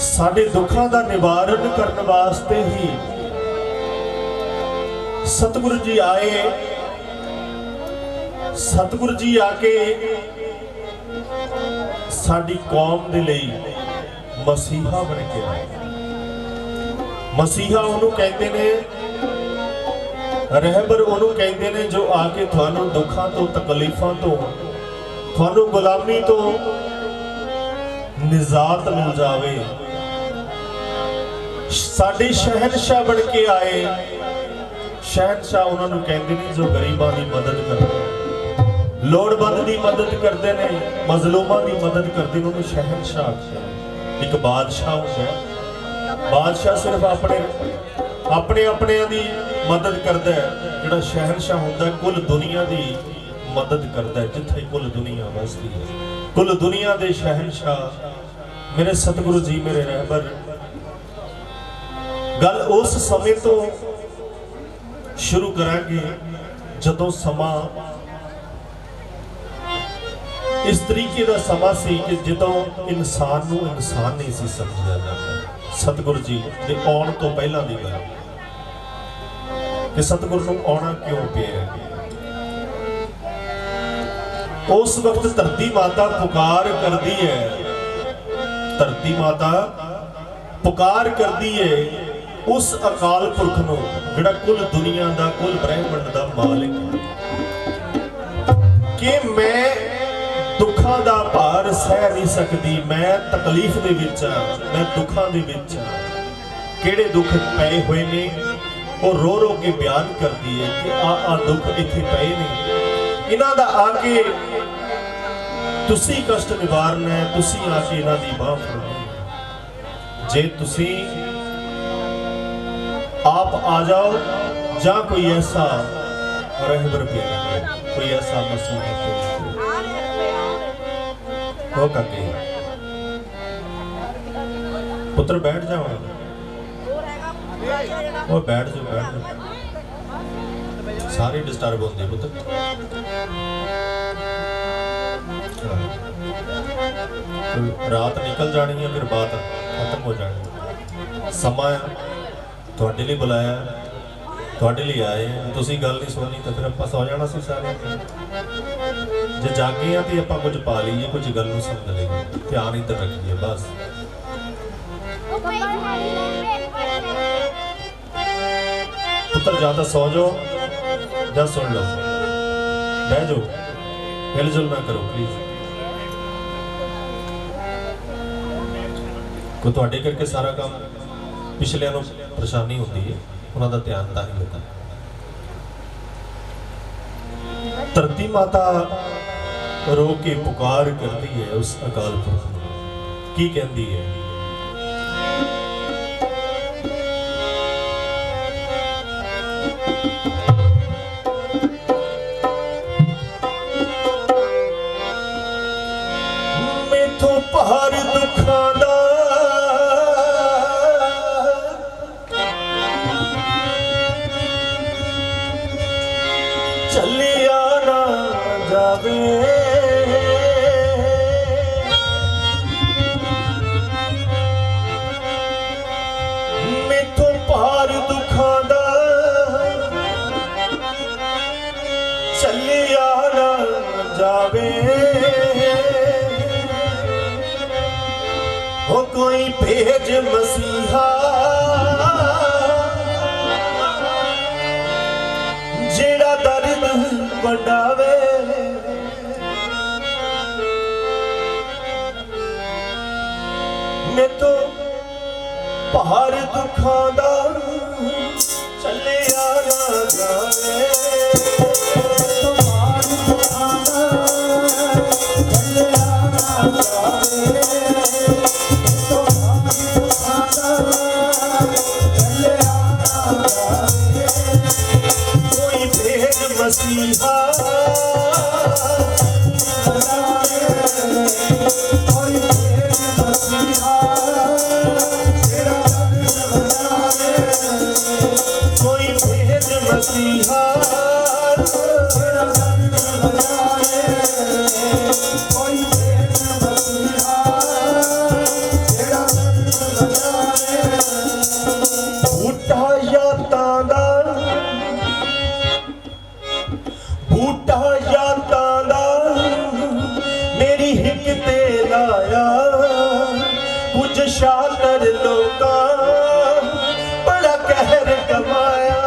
ਸਾਡੇ ਦੁੱਖਾਂ ਦਾ ਨਿਵਾਰਨ ਕਰਨ ਵਾਸਤੇ ਹੀ ਸਤਿਗੁਰੂ ਜੀ ਆਏ। ਸਤਿਗੁਰੂ ਜੀ ਆ ਕੇ ਸਾਡੀ ਕੌਮ ਦੇ ਲਈ ਮਸੀਹਾ ਬਣ ਕੇ ਆਏ। ਮਸੀਹਾ ਉਹਨੂੰ ਕਹਿੰਦੇ ਨੇ, ਰਹਿਬਰ ਉਹਨੂੰ ਕਹਿੰਦੇ ਨੇ ਜੋ ਆ ਕੇ ਤੁਹਾਨੂੰ ਦੁੱਖਾਂ ਤੋਂ, ਤਕਲੀਫਾਂ ਤੋਂ, ਤੁਹਾਨੂੰ ਗੁਲਾਮੀ ਤੋਂ ਨਿਜਾਤ ਮਿਲ ਜਾਵੇ। ਸਾਡੇ ਸ਼ਹਿਨशाह ਬਣ ਕੇ ਆਏ। ਸ਼ਹਿਨशाह ਉਹਨਾਂ ਨੂੰ ਕਹਿੰਦੇ ਨੇ ਜੋ ਗਰੀਬਾਂ ਦੀ ਮਦਦ ਕਰਦੇ, ਲੋੜਵੰਦ ਦੀ ਮਦਦ ਕਰਦੇ ਨੇ, ਮਜ਼ਲੂਮਾਂ ਦੀ ਮਦਦ ਕਰਦੇ ਨੇ, ਉਹਨੂੰ ਸ਼ਹਿਨशाह ਆਖਦੇ। ਇੱਕ ਬਾਦਸ਼ਾਹ ਹੁੰਦਾ, ਬਾਦਸ਼ਾਹ ਸਿਰਫ ਆਪਣਿਆਂ ਦੀ ਮਦਦ ਕਰਦਾ ਹੈ। ਜਿਹੜਾ ਸ਼ਹਿਨशाह ਹੁੰਦਾ ਕੁੱਲ ਦੁਨੀਆ ਦੀ ਮਦਦ ਕਰਦਾ ਹੈ। ਜਿੱਥੇ ਕੁੱਲ ਦੁਨੀਆ ਵਸਦੀ ਹੈ, ਕੁੱਲ ਦੁਨੀਆ ਦੇ ਸ਼ਹਿਨशाह ਮੇਰੇ ਸਤਿਗੁਰੂ ਜੀ, ਮੇਰੇ ਰਹਿਬਰ। ਗੱਲ ਉਸ ਸਮੇਂ ਤੋਂ ਸ਼ੁਰੂ ਕਰਾਂਗੇ ਜਦੋਂ ਸਮਾਂ ਇਸ ਤਰੀਕੇ ਦਾ ਸਮਾਂ ਸੀ ਕਿ ਜਦੋਂ ਇਨਸਾਨ ਨੂੰ ਇਨਸਾਨ ਨਹੀਂ ਸੀ ਸਮਝਿਆ ਜਾਂਦਾ। ਸਤਿਗੁਰੂ ਜੀ ਦੇ ਆਉਣ ਤੋਂ ਪਹਿਲਾਂ ਦੀ ਗੱਲ ਕਿ ਸਤਿਗੁਰੂ ਨੂੰ ਆਉਣਾ ਕਿਉਂ ਪਿਆ। ਉਸ ਵਕਤ ਧਰਤੀ ਮਾਤਾ ਪੁਕਾਰ ਕਰਦੀ ਹੈ, ਧਰਤੀ ਮਾਤਾ ਪੁਕਾਰ ਕਰਦੀ ਹੈ ਉਸ ਅਕਾਲ ਪੁਰਖ ਨੂੰ ਜਿਹੜਾ ਕੁੱਲ ਦੁਨੀਆ ਦਾ, ਕੁੱਲ ਬ੍ਰਹਿਮੰਡ ਦਾ ਮਾਲਿਕ ਹੈ ਕਿ ਮੈਂ ਦੁੱਖਾਂ ਦਾ ਭਾਰ ਸਹਿ ਨਹੀਂ ਸਕਦੀ, ਮੈਂ ਤਕਲੀਫ ਦੇ ਵਿੱਚ ਆ, ਮੈਂ ਦੁੱਖਾਂ ਦੇ ਵਿੱਚ ਆ। ਕਿਹੜੇ ਦੁੱਖ ਪਏ ਹੋਏ ਨੇ ਉਹ ਰੋ ਰੋ ਕੇ ਬਿਆਨ ਕਰਦੀ ਹੈ ਕਿ ਆ ਦੁੱਖ ਇੱਥੇ ਪਏ ਨੇ, ਇਹਨਾਂ ਦਾ ਆ ਕੇ ਤੁਸੀਂ ਕਸ਼ਟ ਨਿਵਾਰਨਾ ਹੈ, ਤੁਸੀਂ ਆ ਕੇ ਇਹਨਾਂ ਦੀ ਬਾਹ ਫੜਨੀ। ਜੇ ਤੁਸੀਂ आप आ जाओ ਜਾਂ ਕੋਈ ਐਸਾ ਰਹਿਬਰ ਪਿਆਰਾ, ਕੋਈ ਐਸਾ ਮਸੂਦ ਹੋ ਕਾਕੇ ਪੁੱਤਰ ਬੈਠ ਜਾਓ, ਉਹ ਬੈਠ ਜਾਓ, ਸਾਰੇ ਡਿਸਟਰਬ ਹੁੰਦੇ ਪੁੱਤਰ। ਰਾਤ ਨਿਕਲ ਜਾਣੀ ਹੈ, ਫਿਰ ਬਾਤ ਖਤਮ ਹੋ ਜਾਣੀ। ਸਮਾਂ ਤੁਹਾਡੇ ਲਈ ਬੁਲਾਇਆ, ਤੁਹਾਡੇ ਲਈ ਆਏ। ਤੁਸੀਂ ਗੱਲ ਨਹੀਂ ਸੁਣਨੀ ਤਾਂ ਫਿਰ ਆਪਾਂ ਸੌ ਜਾਣਾ ਸੀ ਸਾਰੇ। ਜੇ ਜਾਗੇ ਆ ਤੇ ਆਪਾਂ ਕੁਝ ਪਾ ਲਈਏ, ਕੁਝ ਗੱਲ ਨੂੰ ਸਮਝ ਲਈਏ, ਧਿਆਨ ਇੱਧਰ ਰੱਖੀਏ ਬਸ। पुत्र ज्यादा सो जाओ या सुन लो, बह जाओ, हिलजुल ना करो प्लीज। को तुहाडे करके सारा काम पिछलियां नूं परेशानी होती है, उन्हां दा ध्यान तां नहीं देता। धरती माता रो के पुकार करती है उस अकाल पुरख नूं, की कहती है? मैथों पहाड़ दुखां दा चलिया ना जावे, मैथों पहाड़ दुखां दा चलिया ना जावे। हो कोई भेज मसीहा जेड़ा दर्द वंडावे। मैं तो पहाड़ दुखां दा चलिया ना जावे, कोई भेज मसीहा कोई भेज मसीहा बूटा यादां दा बूटा यादां दा मेरी हिक ते लाया। कुछ शातर लोकां बड़ा कहर कमाया।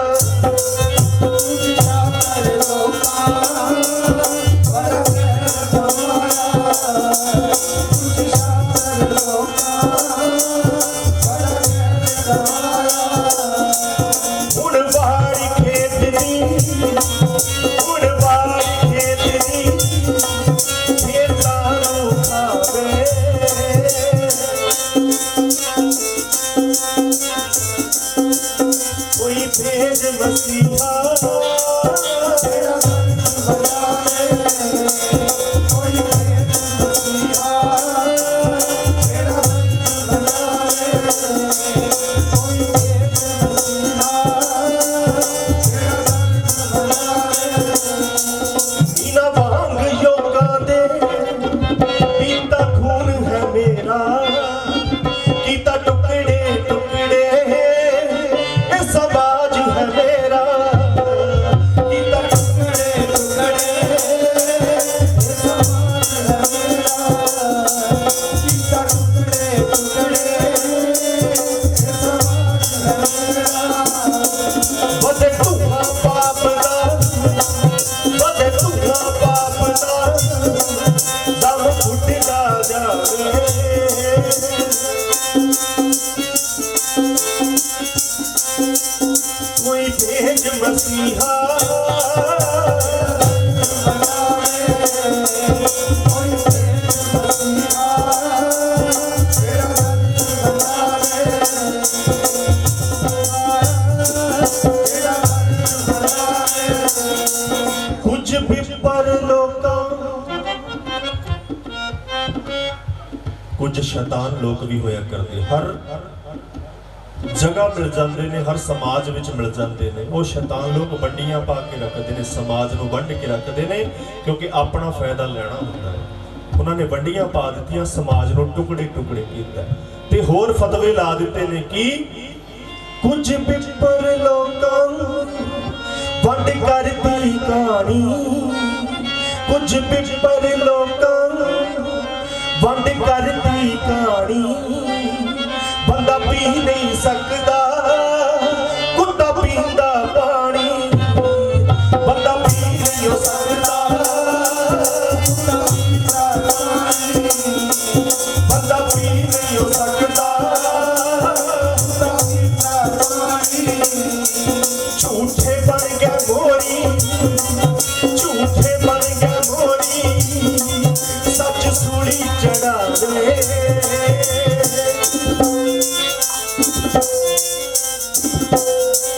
हुण बाड़ी खेत दी, हुण बाड़ी खेत दी खेतां नूं खावे। कोई भेज मसीहा बिना भांग योगां दे पीता खून है मेरा। कीता टुकड़े टुकड़े ये समाज है मेरा। कीता टुकड़े टुकड़े ये समाज है मेरा। कीता टुकड़े टुकड़े ये समाज है मेरा। बदे धुआं पाप दा, बदे धुआं पाप दा दम फुटदा जावे। कोई भेज मसीहा कुछ बिपर लोकां कुछ शैतान लोग भी होया करते, हर जगह मिल जाते ने, हर समाज विच मिल जाते ने। वो शैतान लोग वंडियां पा के रखते ने, समाज नूं वंड के रखते ने, क्योंकि अपना फायदा लेना होता है। उन्होंने वंडियां पा दित्तियां, समाज नूं टुकड़े टुकड़े कीता ते होर फतवे ला दिते ने कि कुछ बिपर लोकां वंड करदी कहानी। कुछ बिपर लोकां वंड करदी कहानी। बंदा पी नहीं सकदा कुत्ता पींदा पानी।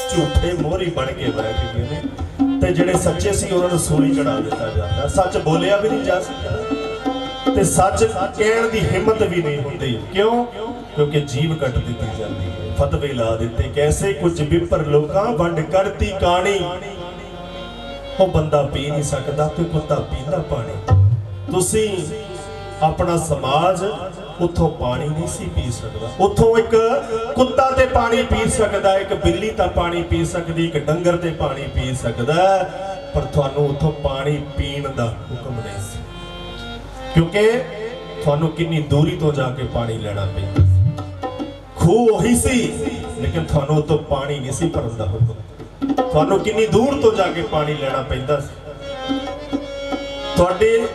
ਝੂਠੇ ਮੋਹਰੀ ਬਣ ਕੇ ਬੈਠ ਗਏ ਨੇ ਤੇ ਜਿਹੜੇ ਸੱਚੇ ਸੀ ਉਹਨਾਂ ਨੂੰ ਸੂਲੀ ਚੜਾ ਦਿੱਤਾ ਜਾਂਦਾ। ਸੱਚ ਬੋਲਿਆ ਵੀ ਨਹੀਂ ਜਾ ਸਕਦਾ ਤੇ ਸੱਚ ਕਹਿਣ ਦੀ ਹਿੰਮਤ ਵੀ ਨਹੀਂ ਹੁੰਦੀ। ਕਿਉਂ? ਕਿਉਂਕਿ ਜੀਵ ਕੱਟ ਦਿੱਤੀ ਜਾਂਦੀ ਹੈ। ਫਤਵੇ ਲਾ ਦਿੱਤੇ ਕੈਸੇ ਕੁਝ ਵਿਪਰ ਲੋਕਾਂ ਵੰਡ ਕਰਤੀ ਕਾਣੀ। ਉਹ ਬੰਦਾ ਪੀ ਨਹੀਂ ਸਕਦਾ ਤੇ ਕੁੱਤਾ ਪੀਂਦਾ ਪਾਣੀ। ਤੁਸੀਂ ਆਪਣਾ ਸਮਾਜ ਉੱਥੋਂ ਪਾਣੀ ਨਹੀਂ ਸੀ ਪੀ ਸਕਦਾ। ਉੱਥੋਂ ਇੱਕ ਕੁੱਤਾ ਤੇ ਪਾਣੀ ਪੀ ਸਕਦਾ, ਇੱਕ ਬਿੱਲੀ ਤਾਂ ਪਾਣੀ ਪੀ ਸਕਦੀ, ਇੱਕ ਡੰਗਰ ਤੇ ਪਾਣੀ ਪੀ ਸਕਦਾ, ਪਰ ਤੁਹਾਨੂੰ ਉੱਥੋਂ ਪਾਣੀ ਪੀਣ ਦਾ ਹੁਕਮ ਨਹੀਂ ਸੀ। ਕਿਉਂਕਿ ਤੁਹਾਨੂੰ ਕਿੰਨੀ ਦੂਰੀ ਤੋਂ ਜਾ ਕੇ ਪਾਣੀ ਲੈਣਾ ਪੈਂਦਾ ਸੀ। ਖੂਹ ਉਹੀ ਸੀ ਲੇਕਿਨ ਤੁਹਾਨੂੰ ਉੱਥੋਂ ਪਾਣੀ ਨਹੀਂ ਸੀ ਭਰਨ ਦਾ ਹੁਕਮ। ਤੁਹਾਨੂੰ ਕਿੰਨੀ ਦੂਰ ਤੋਂ ਜਾ ਕੇ ਪਾਣੀ ਲੈਣਾ ਪੈਂਦਾ ਸੀ। ਤੁਹਾਡੇ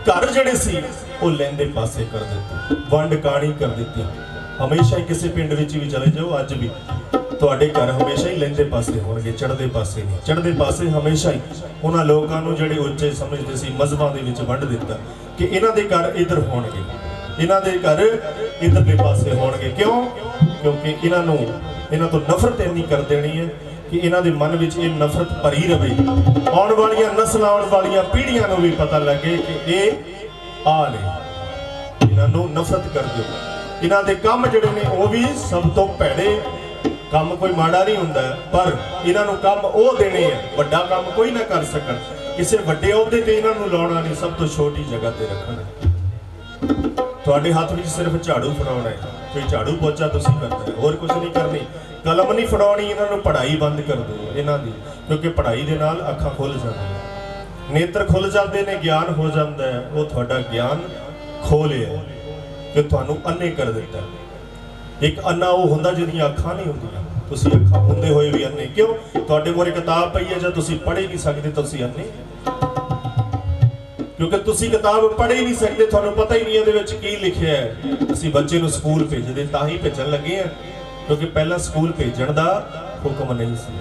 ਘਰ ਜਿਹੜੇ ਸੀ ਉਹ ਲੈਂਦੇ ਪਾਸੇ ਕਰ ਦਿੱਤੇ, ਵੰਡ ਕਾਣੀ ਕਰ ਦਿੱਤੀ। ਹਮੇਸ਼ਾ ਹੀ ਕਿਸੇ ਪਿੰਡ ਵਿੱਚ ਵੀ ਚਲੇ ਜਾਓ, ਅੱਜ ਵੀ ਤੁਹਾਡੇ ਘਰ ਹਮੇਸ਼ਾ ਹੀ ਲੈਂਦੇ ਪਾਸੇ ਹੋਣਗੇ, ਚੜ੍ਹਦੇ ਪਾਸੇ ਨਹੀਂ। ਚੜ੍ਹਦੇ ਪਾਸੇ ਹਮੇਸ਼ਾ ਹੀ ਉਹਨਾਂ ਲੋਕਾਂ ਨੂੰ ਜਿਹੜੇ ਉੱਚੇ ਸਮਝਦੇ ਸੀ ਮਜ਼ਹਬਾਂ ਦੇ ਵਿੱਚ ਵੰਡ ਦਿੱਤਾ ਕਿ ਇਹਨਾਂ ਦੇ ਘਰ ਇੱਧਰ ਹੋਣਗੇ, ਇਹਨਾਂ ਦੇ ਘਰ ਇੱਧਰਲੇ ਪਾਸੇ ਹੋਣਗੇ। ਕਿਉਂ? ਕਿਉਂਕਿ ਇਹਨਾਂ ਤੋਂ ਨਫ਼ਰਤ ਇੰਨੀ ਕਰ ਦੇਣੀ ਹੈ ਕਿ ਇਹਨਾਂ ਦੇ ਮਨ ਵਿੱਚ ਇਹ ਨਫ਼ਰਤ ਭਰੀ ਰਵੇ। ਆਉਣ ਵਾਲੀਆਂ ਨਸਲਾਂ, ਆਉਣ ਵਾਲੀਆਂ ਪੀੜ੍ਹੀਆਂ ਨੂੰ ਵੀ ਪਤਾ ਲੱਗੇ ਕਿ ਇਹ ਆ ਨੇ, ਇਹਨਾਂ ਨੂੰ ਨਫ਼ਰਤ ਕਰ ਦਿਓ। ਇਹਨਾਂ ਦੇ ਕੰਮ ਜਿਹੜੇ ਨੇ ਉਹ ਵੀ ਸਭ ਤੋਂ ਭੈੜੇ ਕੰਮ। ਕੋਈ ਮਾੜਾ ਨਹੀਂ ਹੁੰਦਾ, ਪਰ ਇਹਨਾਂ ਨੂੰ ਕੰਮ ਉਹ ਦੇਣੇ ਆ, ਵੱਡਾ ਕੰਮ ਕੋਈ ਨਾ ਕਰ ਸਕਣ। ਕਿਸੇ ਵੱਡੇ ਅਹੁਦੇ ਤੇ ਇਹਨਾਂ ਨੂੰ ਲਾਉਣਾ ਨਹੀਂ, ਸਭ ਤੋਂ ਛੋਟੀ ਜਗ੍ਹਾ ਤੇ ਰੱਖਣਾ। ਤੁਹਾਡੇ ਹੱਥ ਵਿੱਚ ਸਿਰਫ ਝਾੜੂ ਫੜਾਉਣਾ ਹੈ, ਕੋਈ ਝਾੜੂ ਪੋਚਾ ਤੁਸੀਂ ਕਰਨਾ ਹੈ, ਹੋਰ ਕੁਝ ਨਹੀਂ ਕਰਨੀ। ਕਲਮ ਨਹੀਂ ਫੜਾਉਣੀ, ਇਹਨਾਂ ਨੂੰ ਪੜ੍ਹਾਈ ਬੰਦ ਕਰ ਦਿਓ ਇਹਨਾਂ ਦੀ, ਕਿਉਂਕਿ ਪੜ੍ਹਾਈ ਦੇ ਨਾਲ ਅੱਖਾਂ ਖੁੱਲ ਜਾਂਦੀਆਂ, ਨੇਤਰ ਖੁੱਲ ਜਾਂਦੇ ਨੇ, ਗਿਆਨ ਹੋ ਜਾਂਦਾ ਹੈ। ਉਹ ਤੁਹਾਡਾ ਗਿਆਨ ਖੋਹ ਲਿਆ ਕਿ ਤੁਹਾਨੂੰ ਅੰਨੇ ਕਰ ਦਿੱਤਾ। ਇੱਕ ਅੰਨਾ ਉਹ ਹੁੰਦਾ ਜਿਹਦੀਆਂ ਅੱਖਾਂ ਨਹੀਂ ਹੁੰਦੀਆਂ, ਤੁਸੀਂ ਅੱਖਾਂ ਹੁੰਦੇ ਹੋਏ ਵੀ ਅੰਨੇ। ਕਿਉਂ? ਤੁਹਾਡੇ ਮੂਹਰੇ ਕਿਤਾਬ ਪਈ ਹੈ, ਜਾਂ ਤੁਸੀਂ ਪੜ੍ਹ ਹੀ ਨਹੀਂ ਸਕਦੇ, ਤੁਸੀਂ ਅੰਨੇ। ਕਿਉਂਕਿ ਤੁਸੀਂ ਕਿਤਾਬ ਪੜ੍ਹ ਹੀ ਨਹੀਂ ਸਕਦੇ, ਤੁਹਾਨੂੰ ਪਤਾ ਹੀ ਨਹੀਂ ਇਹਦੇ ਵਿੱਚ ਕੀ ਲਿਖਿਆ ਹੈ। ਅਸੀਂ ਬੱਚੇ ਨੂੰ ਸਕੂਲ ਭੇਜਦੇ ਤਾਂ ਹੀ ਭੇਜਣ ਲੱਗੇ ਆ ਕਿਉਂਕਿ ਪਹਿਲਾਂ ਸਕੂਲ ਭੇਜਣ ਦਾ ਹੁਕਮ ਨਹੀਂ ਸੀ।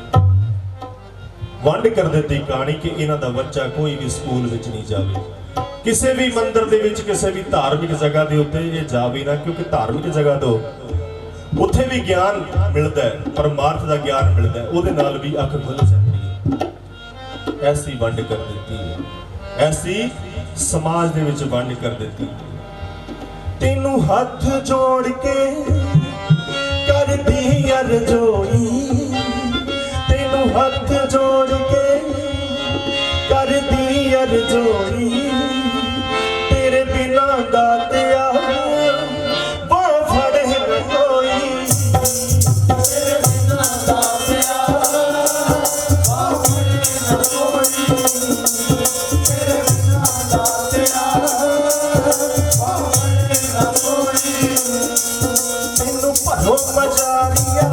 ਵੰਡ ਕਰ ਦਿੱਤੀ ਕਹਾਣੀ ਕਿ ਇਹਨਾਂ ਦਾ ਬੱਚਾ ਕੋਈ ਵੀ ਸਕੂਲ ਵਿੱਚ ਨਹੀਂ ਜਾਵੇ, ਕਿਸੇ ਵੀ ਮੰਦਿਰ ਦੇ ਵਿੱਚ, ਕਿਸੇ ਵੀ ਧਾਰਮਿਕ ਜਗ੍ਹਾ ਦੇ ਉੱਤੇ ਇਹ ਜਾਵੇ ਨਾ। ਕਿਉਂਕਿ ਧਾਰਮਿਕ ਜਗ੍ਹਾ ਤੋਂ ਉੱਥੇ ਵੀ ਗਿਆਨ ਮਿਲਦਾ ਹੈ, ਪਰਮਾਰਥ ਦਾ ਗਿਆਨ ਮਿਲਦਾ ਹੈ, ਉਹਦੇ ਨਾਲ ਵੀ ਅੱਖ ਖੁੱਲ ਜਾਂਦੀ ਹੈ। ਐਸੀ ਵੰਡ ਕਰ ਦਿੱਤੀ ਹੈ, ਐਸੀ ਸਮਾਜ ਦੇ ਵਿੱਚ ਵੰਡ ਕਰ ਦਿੱਤੀ। ਤੈਨੂੰ ਹੱਥ ਜੋੜ ਕੇ ਕਰਦੀ ਅਰਜ਼ੋਈ, ਤੈਨੂੰ ਹੱਥ ਜੋੜ ਕੇ ਕਰਦੀ ਅਰਜ਼ੋਈ, ਤੇਰੇ ਬਿਨਾਂ ਦਾਤਿਆ ਬਾਹ ਫੜੇ ਨਾ ਕੋਈ, ਤੇਰੇ ਬਿਨਾਂ ਦਾਤਿਆ ਬਾਹ ਫੜੇ ਨਾ ਕੋਈ, ਤੇਰੇ ਬਿਨਾਂ ਦਾਤਿਆ ਬਾਹ ਫੜੇ ਨਾ ਕੋਈ। ਤੈਨੂੰ ਭਰੋ ਮਜਾਰੀਆ,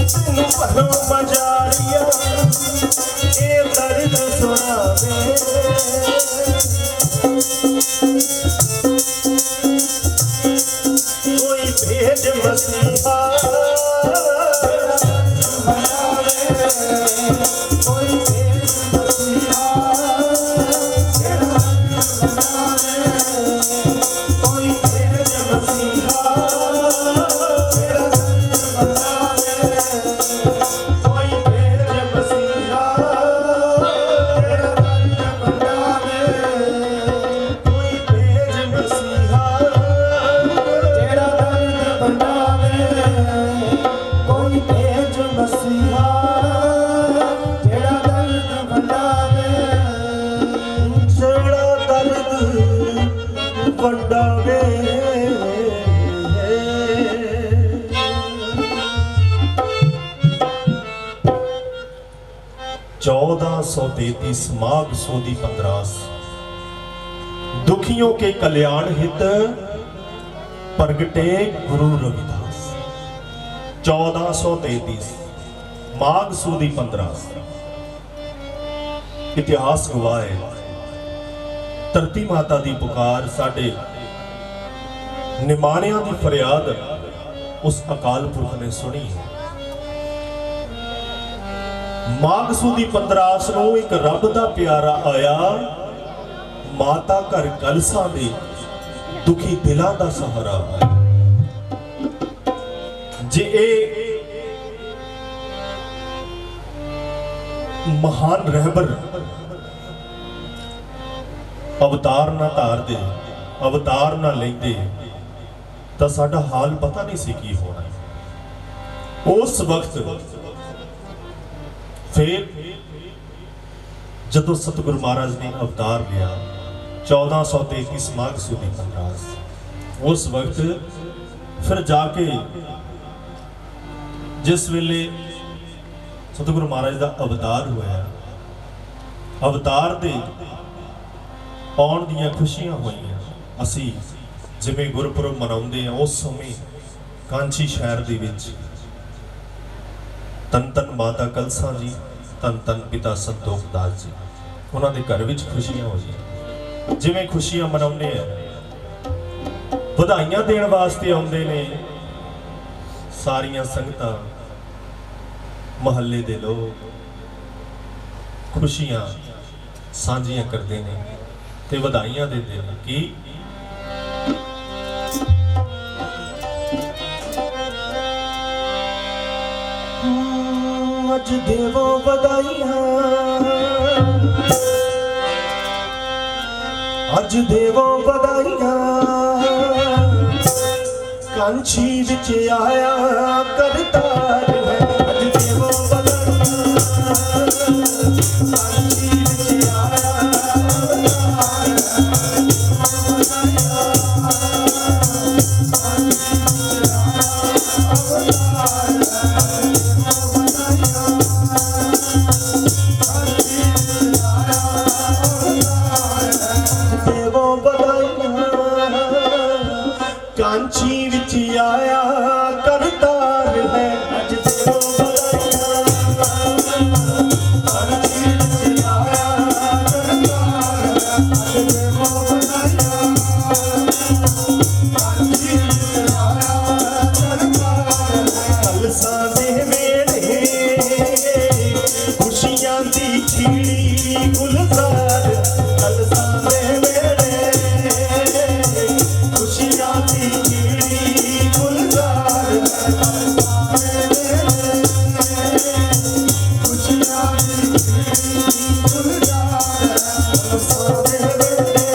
ਤੈਨੂੰ ਭਰੋ ਮਜਾਰੀਆ, ਇਹ ਦਰਦ ਸੁਣਾਵੇ। ਕੋਈ ਭੇਜ ਮਸੀਹਾ ਬਣਾਵੇ, ਕੋਈ ਭੇਜ ਮਸੀਹਾ ਬਣਾਵੇ, ਕੋਈ ਭੇਜ ਮਸੀਹਾ ਵੰਡਾਵੇ। 1433 माघ सुदी 15 दुखियों के कल्याण हित प्रगटे गुरु रविदास। 1433 माघ सुदी 15 इतिहास गवाह है। धरती माता दी पुकार, साडे निमाणियां दी फरियाद उस अकाल पुरख ने सुनी है। माघ सुदी 15 ਨੂੰ ਇੱਕ ਰੱਬ ਦਾ ਪਿਆਰਾ ਆਇਆ, ਮਾਤਾ ਘਰ ਕਲਸਾਂ ਦੇ ਦੁਖੀ ਦਿਲਾਂ ਦਾ ਸਹਾਰਾ ਹੈ। ਜੇ ਇਹ महान रहबर अवतार ना धारदे, अवतार ना लेंदे तो साडा हाल पता नहीं सी की होना। उस वक्त फिर जदों सतगुरु महाराज ने अवतार लिया 1433 माघ सुदी पंद्रास, उस वक्त फिर जाके जिस वेले सतगुरु महाराज का अवतार होया, अवतार दे आउण दीयां खुशियां होईयां। असी जिवें गुरपुरब मनाउंदे हैं उस समय कांची शहर दे विच तन तन माता कलसा जी, तन तन पिता संतोख दास जी, उन्हां दे घर विच खुशियां होईयां। जिवें खुशियां मनाउंदे हैं, वधाइयां देण वास्ते आउंदे ने सारियां संगतां, महल्ले दे लोग खुशियां सांझियां करदे ने ते वधाइयां देंदे ने कि अज देवो वधाइयां, अज देवो वधाइयां, कांची विच आया करतार है। अज देवो वधाइयां, कांची विच आया कांची विच आया करतार है। अज देवो वधाइयां, कांची विच आया करतार है। अज देवो वधाइयां, कांची विच आया करतार है। कलसा दे वेले खुशियां दी खिड़ी गुलजार, कलसा दे वेले खुशियां दी खिड़ी गुलजार, खुशियां दी खिड़ी गुलजार, कलसा दे वेले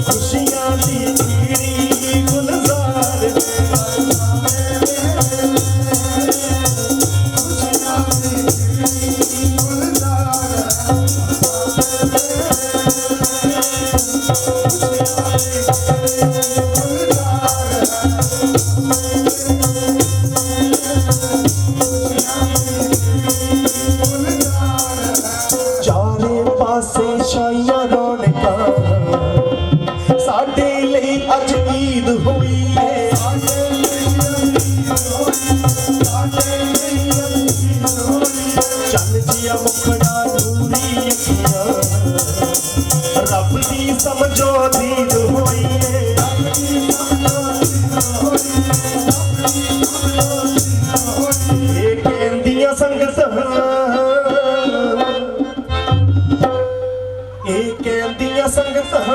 खुशियां दी खिड़ी गुलजार, खुशियां दी खिड़ी गुलजार। चारे पासे छाइयां रौनकां, साडे लई अज ईद होई है। चल जिया मुखड़ा नूरी अखियां, रब दी समझो दीद होई है। ये कहंदियां संगतां, ये कहंदियां संगतां,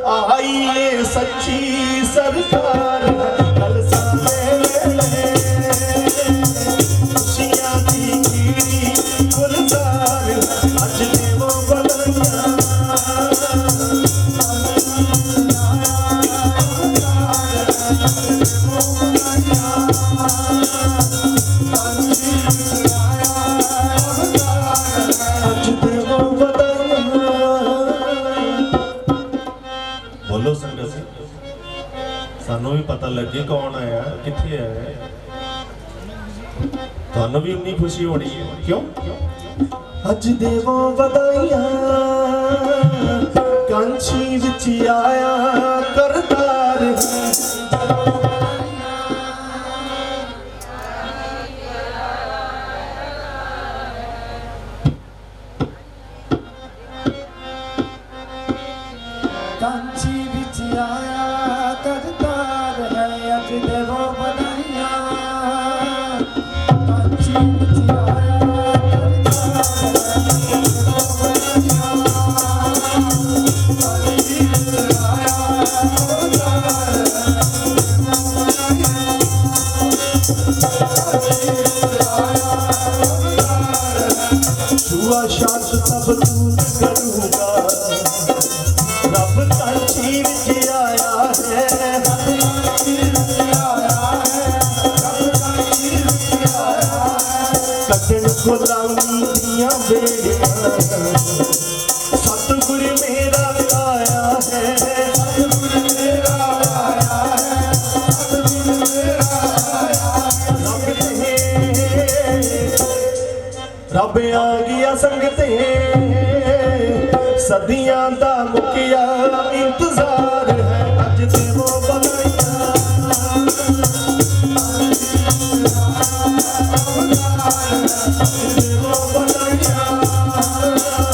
आई है सच्ची सरकार। कलसा दे वेले खुशियां दी खिड़ी गुलजार, अज देवो वधाइयां, अज देवो वधाइयां। बोलो संगत, सानू भी पता लगे कौन आया किथे आया, थानू भी उन्नी खुशी होनी है। क्यों? अज देवो वधाइयां, कांची विच आया करतार है। कांची विच आया करतार है। अज देवो वधाइयां, कांची विच आया करतार है। कांची विच आया करतार है। कांची विच आया हुआ शांत सब दूर करूंगा। रब कांची विच आया है, कटन गुलामी दियां बेड़ियां सतगुर मेरा आया है, रब आ गया संगते सदियां दा मुकिया इंतजार है। अज देवो बधाइयां, देवो बधाइयां, देवो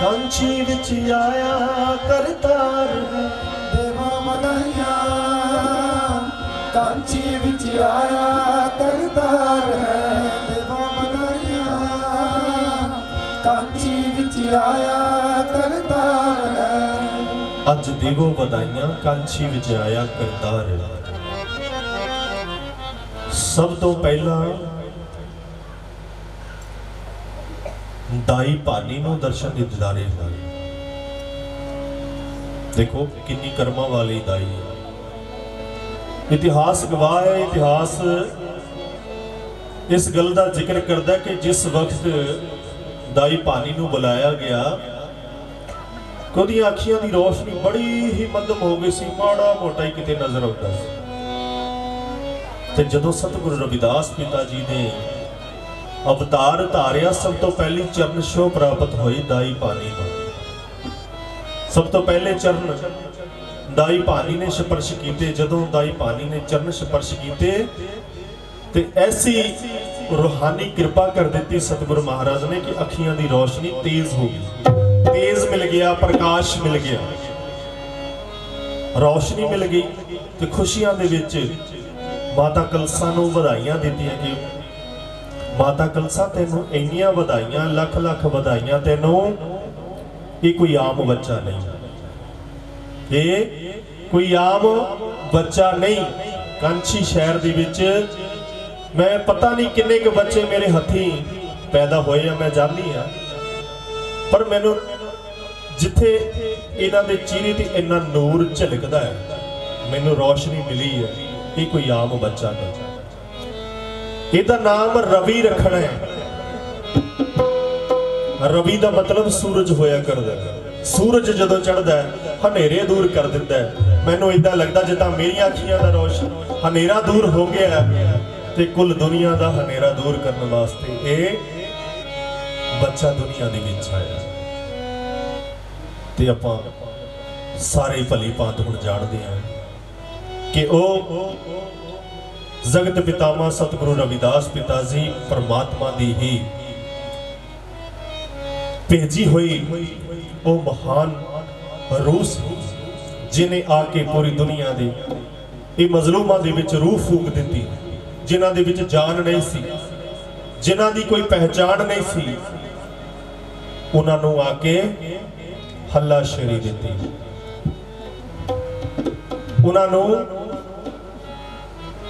कांची विच आया करतार है। देवा बधाइयां, कांची विच आया करतार है। देवा बधाइयां, कांची विच आया करतार है। अज देवो बधाइयां कांची विच आया करतार है। सब तो पहला दाई भानी नूं दर्शन दे दिदारे होए। देखो कितनी कर्मा वाली दाई है। इतिहास गवाह है, इतिहास इस गल का जिक्र करता है कि जिस वक्त दाई भानी नूं बुलाया गया ਉਹਦੀਆਂ ਅੱਖੀਆਂ ਦੀ रोशनी बड़ी ही मध्यम हो गई सी, माड़ा मोटा ही किते नजर आउंदा सी। ते जदों सतगुरु रविदास पिता जी ने अवतार धारिया सब तो पहली चरण छोह प्राप्त हुई दाई भानी को। सब तो पहले चरण दाई भानी ने स्पर्श किए। जदों दाई भानी ने चरण स्पर्श किए ते ऐसी रूहानी कृपा कर दी सतगुरु महाराज ने कि अखियां दी रोशनी तेज हो गई, तेज मिल गया, प्रकाश मिल गया, रोशनी मिल गई। तो खुशियां दे विच माता कलसा नूं वधाइयां दित्तियां कि माता कलसा तेनों इन्नियां वधाइयां, लख लख वधाइयां तेनों। ये कोई आम बच्चा नहीं, ये कोई आम बच्चा नहीं। कांची शहर दे विच मैं पता नहीं किन्ने के बच्चे मेरे हथी पैदा होए हैं, मैं जाननी हाँ, पर मैनू जिथे इन्हां दे चेहरे ते इन्ना नूर झलकदा है, मैनू रोशनी मिली है। ये कोई आम बच्चा नहीं। इहदा नाम रवि रखना है। रवि का मतलब सूरज होया करदा है। सूरज जदों चढ़दा है हनेरे दूर कर दिंदा है। मैनू इदां लगदा जिद्दां मेरियां अखियां दा रोशन हनेरा दूर हो गया है ते कुल दुनिया का हनेरा दूर करने वास्ते ये बच्चा दुनिया दे विच आया। ते आपां सारे भली भांत हुण जाणदे हां कि ओ जगत पितामह सतगुरु रविदास पिता जी परमात्मा दी ही भेजी हुई वो महान रूह जिन्हें आके पूरी दुनिया दे ये मजलूमां दे विच रूह फूक दित्ती, जिन्हां दे विच जान नहीं सी, जिन्हां दी कोई पहचान नहीं सी, उन्हां नूं आके हल्लाशेरी दित्ती, उन्हां नूं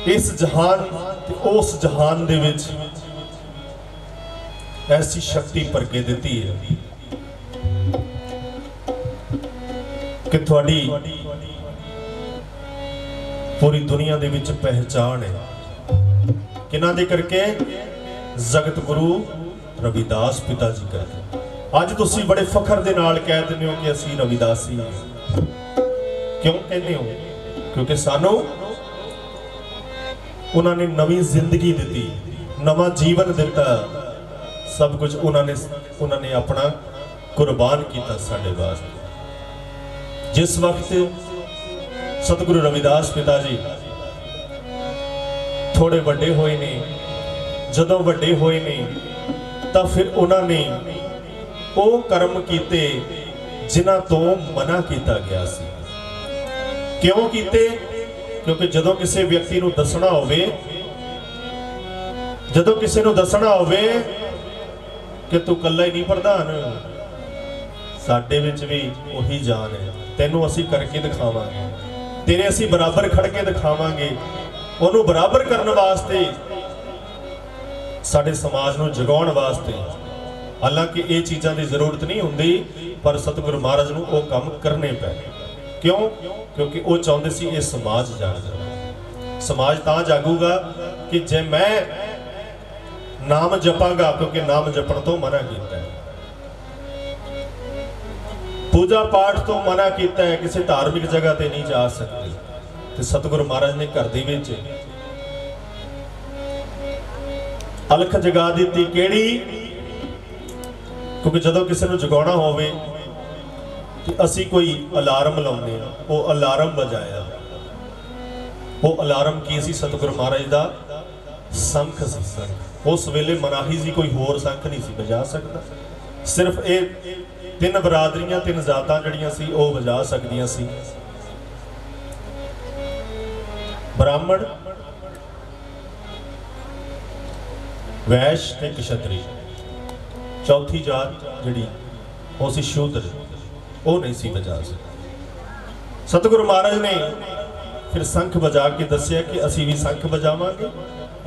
इस जहान ते उस जहान दे विच ऐसी शक्ति भर के दित्ती है कि थोड़ी पूरी दुनिया दे विच पहचान है। किन्हां दे करके? जगत गुरु रविदास पिता जी करके। अज तुसीं बड़े फखर दे नाल कह दिंदे हो कि असीं रविदासी हां। क्यों कहते हो? क्योंकि सानू उन्होंने नवी जिंदगी दी, नवा जीवन दिता, सब कुछ उन्होंने अपना कुर्बान किया साडे वास्ते। जिस वक्त सतगुरु रविदास पिता जी थोड़े बड़े होए ने ਜਦੋਂ ਵੱਡੇ ਹੋਏ ਨੇ ਤਾਂ ਫਿਰ ਉਹਨਾਂ ਨੇ ਉਹ ਕਰਮ ਕੀਤੇ ਜਿਨ੍ਹਾਂ ਤੋਂ ਮਨਾ ਕੀਤਾ ਗਿਆ ਸੀ। ਕਿਉਂ ਕੀਤੇ? ਕਿਉਂਕਿ ਜਦੋਂ ਕਿਸੇ ਵਿਅਕਤੀ ਨੂੰ ਦੱਸਣਾ ਹੋਵੇ, ਜਦੋਂ ਕਿਸੇ ਨੂੰ ਦੱਸਣਾ ਹੋਵੇ ਕਿ ਤੂੰ ਇਕੱਲਾ ਹੀ ਨਹੀਂ ਪ੍ਰਧਾਨ, ਸਾਡੇ ਵਿੱਚ ਵੀ ਉਹੀ ਜਾਨ ਹੈ, ਤੈਨੂੰ ਅਸੀਂ ਕਰਕੇ ਦਿਖਾਵਾਂਗੇ, ਤੇਰੇ ਅਸੀਂ ਬਰਾਬਰ ਖੜ ਕੇ ਦਿਖਾਵਾਂਗੇ। ਉਹਨੂੰ ਬਰਾਬਰ ਕਰਨ ਵਾਸਤੇ, ਸਾਡੇ ਸਮਾਜ ਨੂੰ ਜਗਾਉਣ ਵਾਸਤੇ, ਹਾਲਾਂਕਿ ਇਹ ਚੀਜ਼ਾਂ ਦੀ ਜ਼ਰੂਰਤ ਨਹੀਂ ਹੁੰਦੀ, ਪਰ ਸਤਿਗੁਰੂ ਮਹਾਰਾਜ ਨੂੰ ਉਹ ਕੰਮ ਕਰਨੇ ਪਏ। ਕਿਉਂ? ਕਿਉਂਕਿ ਉਹ ਚਾਹੁੰਦੇ ਸੀ ਇਹ ਸਮਾਜ ਜਾਗ ਜਾਵੇ। ਸਮਾਜ ਤਾਂ ਜਾਗੂਗਾ ਕਿ ਜੇ ਮੈਂ ਨਾਮ ਜਪਾਂਗਾ, ਕਿਉਂਕਿ ਨਾਮ ਜਪਣ ਤੋਂ ਮਨਾ ਕੀਤਾ ਹੈ, ਪੂਜਾ ਪਾਠ ਤੋਂ ਮਨਾ ਕੀਤਾ ਹੈ, ਕਿਸੇ ਧਾਰਮਿਕ ਜਗ੍ਹਾ ਤੇ ਨਹੀਂ ਜਾ ਸਕਦੇ। ਤੇ ਸਤਿਗੁਰੂ ਮਹਾਰਾਜ ਨੇ ਘਰ ਦੇ ਵਿੱਚ ਅਲਖ ਜਗਾ ਦਿੱਤੀ। ਕਿਹੜੀ? ਕਿਉਂਕਿ ਜਦੋਂ ਕਿਸੇ ਨੂੰ ਜਗਾਉਣਾ ਹੋਵੇ ਤੇ ਅਸੀਂ ਕੋਈ ਅਲਾਰਮ ਲਾਉਂਦੇ ਆ, ਉਹ ਅਲਾਰਮ ਵਜਾਇਆ। ਉਹ ਅਲਾਰਮ ਕੀ ਸੀ? ਸਤਿਗੁਰੂ ਮਹਾਰਾਜ ਦਾ ਸੰਖ ਸੀ। ਸੰਖ ਉਸ ਵੇਲੇ ਮਨਾਹੀ ਸੀ, ਕੋਈ ਹੋਰ ਸੰਖ ਨਹੀਂ ਸੀ ਵਜਾ ਸਕਦਾ। ਸਿਰਫ ਇਹ ਤਿੰਨ ਬਰਾਦਰੀਆਂ, ਤਿੰਨ ਜ਼ਾਤਾਂ ਜਿਹੜੀਆਂ ਸੀ ਉਹ ਵਜਾ ਸਕਦੀਆਂ ਸੀ। ਬ੍ਰਾਹਮਣ, ਵੈਸ਼ ਤੇ ਕਸ਼ਤਰੀ। ਚੌਥੀ ਜਾਤ ਜਿਹੜੀ ਉਹ ਸੀ ਸ਼ੂਦਰ, ਉਹ ਨਹੀਂ ਸੀ ਵਜਾ ਸਕਦੀ। ਸਤਿਗੁਰੂ ਮਹਾਰਾਜ ਨੇ ਫਿਰ ਸੰਖ ਵਜਾ ਕੇ ਦੱਸਿਆ ਕਿ ਅਸੀਂ ਵੀ ਸੰਖ ਵਜਾਵਾਂਗੇ,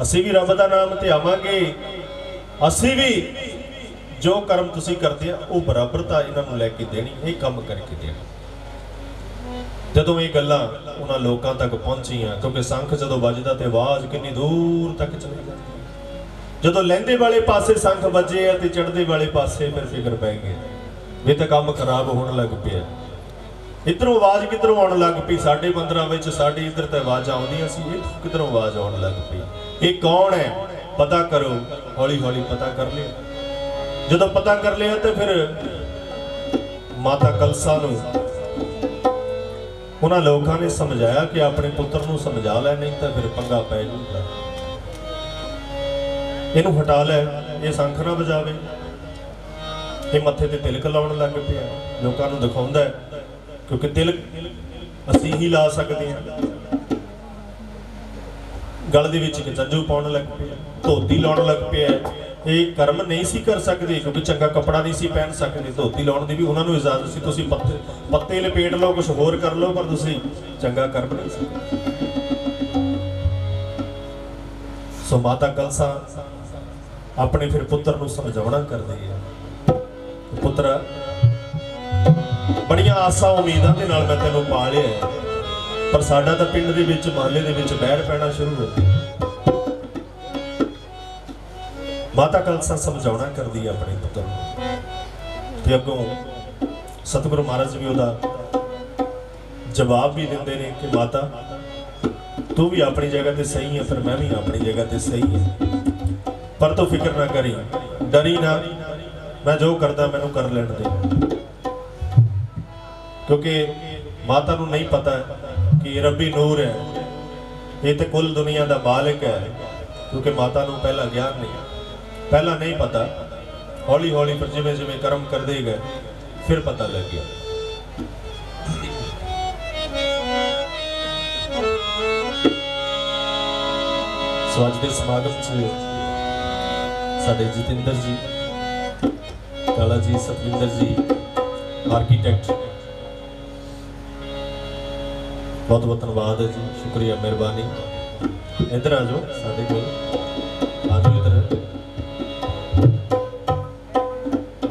ਅਸੀਂ ਵੀ ਰੱਬ ਦਾ ਨਾਮ ਧਿਆਵਾਂਗੇ, ਅਸੀਂ ਵੀ ਜੋ ਕਰਮ ਤੁਸੀਂ ਕਰਦੇ ਆ ਉਹ ਬਰਾਬਰਤਾ ਇਹਨਾਂ ਨੂੰ ਲੈ ਕੇ ਦੇਣੀ, ਇਹ ਕੰਮ ਕਰਕੇ ਦੇਣਾ। ਜਦੋਂ ਇਹ ਗੱਲਾਂ ਉਹਨਾਂ ਲੋਕਾਂ ਤੱਕ ਪਹੁੰਚੀਆਂ, ਕਿਉਂਕਿ ਸੰਖ ਜਦੋਂ ਵੱਜਦਾ ਤੇ ਆਵਾਜ਼ ਕਿੰਨੀ ਦੂਰ ਤੱਕ ਚਲੀ ਜਾਂਦੀ। ਜਦੋਂ ਲਹਿੰਦੇ ਵਾਲੇ ਪਾਸੇ ਸੰਖ ਵੱਜੇ ਆ ਤੇ ਚੜ੍ਹਦੇ ਵਾਲੇ ਪਾਸੇ ਫਿਰ ਫਿਕਰ ਪੈ ਗਈ ਵੀ ਤਾਂ ਕੰਮ ਖਰਾਬ ਹੋਣ ਲੱਗ ਪਿਆ। ਇੱਧਰੋਂ ਆਵਾਜ਼ ਕਿੱਧਰੋਂ ਆਉਣ ਲੱਗ ਪਈ? ਸਾਡੇ ਮੰਦਰਾਂ ਵਿੱਚ ਸਾਡੇ ਇੱਧਰ ਤਾਂ ਆਵਾਜ਼ਾਂ ਆਉਂਦੀਆਂ ਸੀ, ਇਹ ਕਿੱਧਰੋਂ ਆਵਾਜ਼ ਆਉਣ ਲੱਗ ਪਈ? ਇਹ ਕੌਣ ਹੈ? ਪਤਾ ਕਰੋ। ਹੌਲੀ ਹੌਲੀ ਪਤਾ ਕਰ ਲਿਆ। ਜਦੋਂ ਪਤਾ ਕਰ ਲਿਆ ਤੇ ਫਿਰ ਮਾਤਾ ਕਲਸਾ ਨੂੰ ਉਹਨਾਂ ਲੋਕਾਂ ਨੇ ਸਮਝਾਇਆ ਕਿ ਆਪਣੇ ਪੁੱਤਰ ਨੂੰ ਸਮਝਾ ਲੈ, ਨਹੀਂ ਤਾਂ ਫਿਰ ਪੰਗਾ ਪੈ ਜਾਊਗਾ, ਇਹਨੂੰ ਹਟਾ ਲੈ, ਇਹ ਸੰਖ ਨਾ ਵਜਾਵੇ। ਇਹ ਮੱਥੇ ਤੇ ਤਿਲਕ ਲਾਉਣ ਲੱਗ ਪਿਆ, ਲੋਕਾਂ ਨੂੰ ਦਿਖਾਉਂਦਾ ਹੈ, ਕਿਉਂਕਿ ਤਿਲਕ ਅਸੀਂ ਹੀ ਲਾ ਸਕਦੇ ਹਾਂ। ਗਲ ਦੇ ਵਿੱਚ ਇੱਕ ਜੰਜੂ ਪਾਉਣ ਲੱਗ ਪਿਆ, ਧੋਤੀ ਲਾਉਣ ਲੱਗ ਪਿਆ। ਇਹ ਕਰਮ ਨਹੀਂ ਸੀ ਕਰ ਸਕਦੇ, ਕਿਉਂਕਿ ਚੰਗਾ ਕੱਪੜਾ ਨਹੀਂ ਸੀ ਪਹਿਨ ਸਕਦੇ। ਧੋਤੀ ਲਾਉਣ ਦੀ ਵੀ ਉਹਨਾਂ ਨੂੰ ਇਜਾਜ਼ਤ ਸੀ, ਤੁਸੀਂ ਪੱਤੇ ਲਪੇਟ ਲਓ, ਕੁਝ ਹੋਰ ਕਰ ਲਓ, ਪਰ ਤੁਸੀਂ ਚੰਗਾ ਕਰਮ ਨਹੀਂ ਸਕਦੇ। ਸੋ ਮਾਤਾ ਕਲਸਾ ਆਪਣੇ ਫਿਰ ਪੁੱਤਰ ਨੂੰ ਸਮਝਾਉਣਾ ਕਰਦੀ ਹੈ, ਪੁੱਤਰ ਬੜੀਆਂ ਆਸਾਂ ਉਮੀਦਾਂ ਦੇ ਨਾਲ ਮੈਂ ਤੈਨੂੰ ਪਾਲਿਆ ਹੈ, ਪਰ ਸਾਡਾ ਤਾਂ ਪਿੰਡ ਦੇ ਵਿੱਚ, ਮਹੱਲੇ ਦੇ ਵਿੱਚ ਬਹਿਰ ਪੈਣਾ ਸ਼ੁਰੂ ਹੋ ਗਿਆ। ਮਾਤਾ ਕਲਸਾ ਸਮਝਾਉਣਾ ਕਰਦੀ ਹੈ ਆਪਣੇ ਪੁੱਤਰ ਨੂੰ, ਤੇ ਅੱਗੋਂ ਸਤਿਗੁਰੂ ਮਹਾਰਾਜ ਵੀ ਉਹਦਾ ਜਵਾਬ ਵੀ ਦਿੰਦੇ ਨੇ ਕਿ ਮਾਤਾ ਤੂੰ ਵੀ ਆਪਣੀ ਜਗ੍ਹਾ ਤੇ ਸਹੀ ਹੈ, ਫਿਰ ਮੈਂ ਵੀ ਆਪਣੀ ਜਗ੍ਹਾ ਤੇ ਸਹੀ ਹਾਂ, ਪਰ ਤੂੰ ਫਿਕਰ ਨਾ ਕਰੀ, ਡਰੀ ਨਾ, ਮੈਂ ਜੋ ਕਰਦਾ ਮੈਨੂੰ ਕਰ ਲੈਣ ਦੇ। ਕਿਉਂਕਿ ਮਾਤਾ ਨੂੰ ਨਹੀਂ ਪਤਾ ਕਿ ਰੱਬੀ ਨੂਰ ਹੈ, ਇਹ ਤੇ ਕੁੱਲ ਦੁਨੀਆ ਦਾ ਮਾਲਕ ਹੈ। ਕਿਉਂਕਿ ਮਾਤਾ ਨੂੰ ਪਹਿਲਾਂ ਗਿਆਨ ਨਹੀਂ, ਪਹਿਲਾਂ ਨਹੀਂ ਪਤਾ, ਹੌਲੀ ਹੌਲੀ ਪਰ ਜਿਵੇਂ ਜਿਵੇਂ ਕਰਮ ਕਰਦੇ ਗਏ ਫਿਰ ਪਤਾ ਲੱਗ ਗਿਆ। ਸੋ ਅੱਜ ਦੇ ਸਮਾਗਮ 'ਚ ਸਾਡੇ ਜਤਿੰਦਰ ਜੀ, ਕਾਲਾ ਜੀ, ਸਤਵਿੰਦਰ ਜੀ ਆਰਕੀਟੈਕਟ, ਬਹੁਤ ਬਹੁਤ ਧੰਨਵਾਦ ਹੈ ਜੀ, ਸ਼ੁਕਰੀਆ, ਮਿਹਰਬਾਨੀ। ਇੱਧਰ ਆ ਜਾਓ, ਸਾਡੇ ਕੋਲ ਆ ਜਾਓ, ਇੱਧਰ ਆ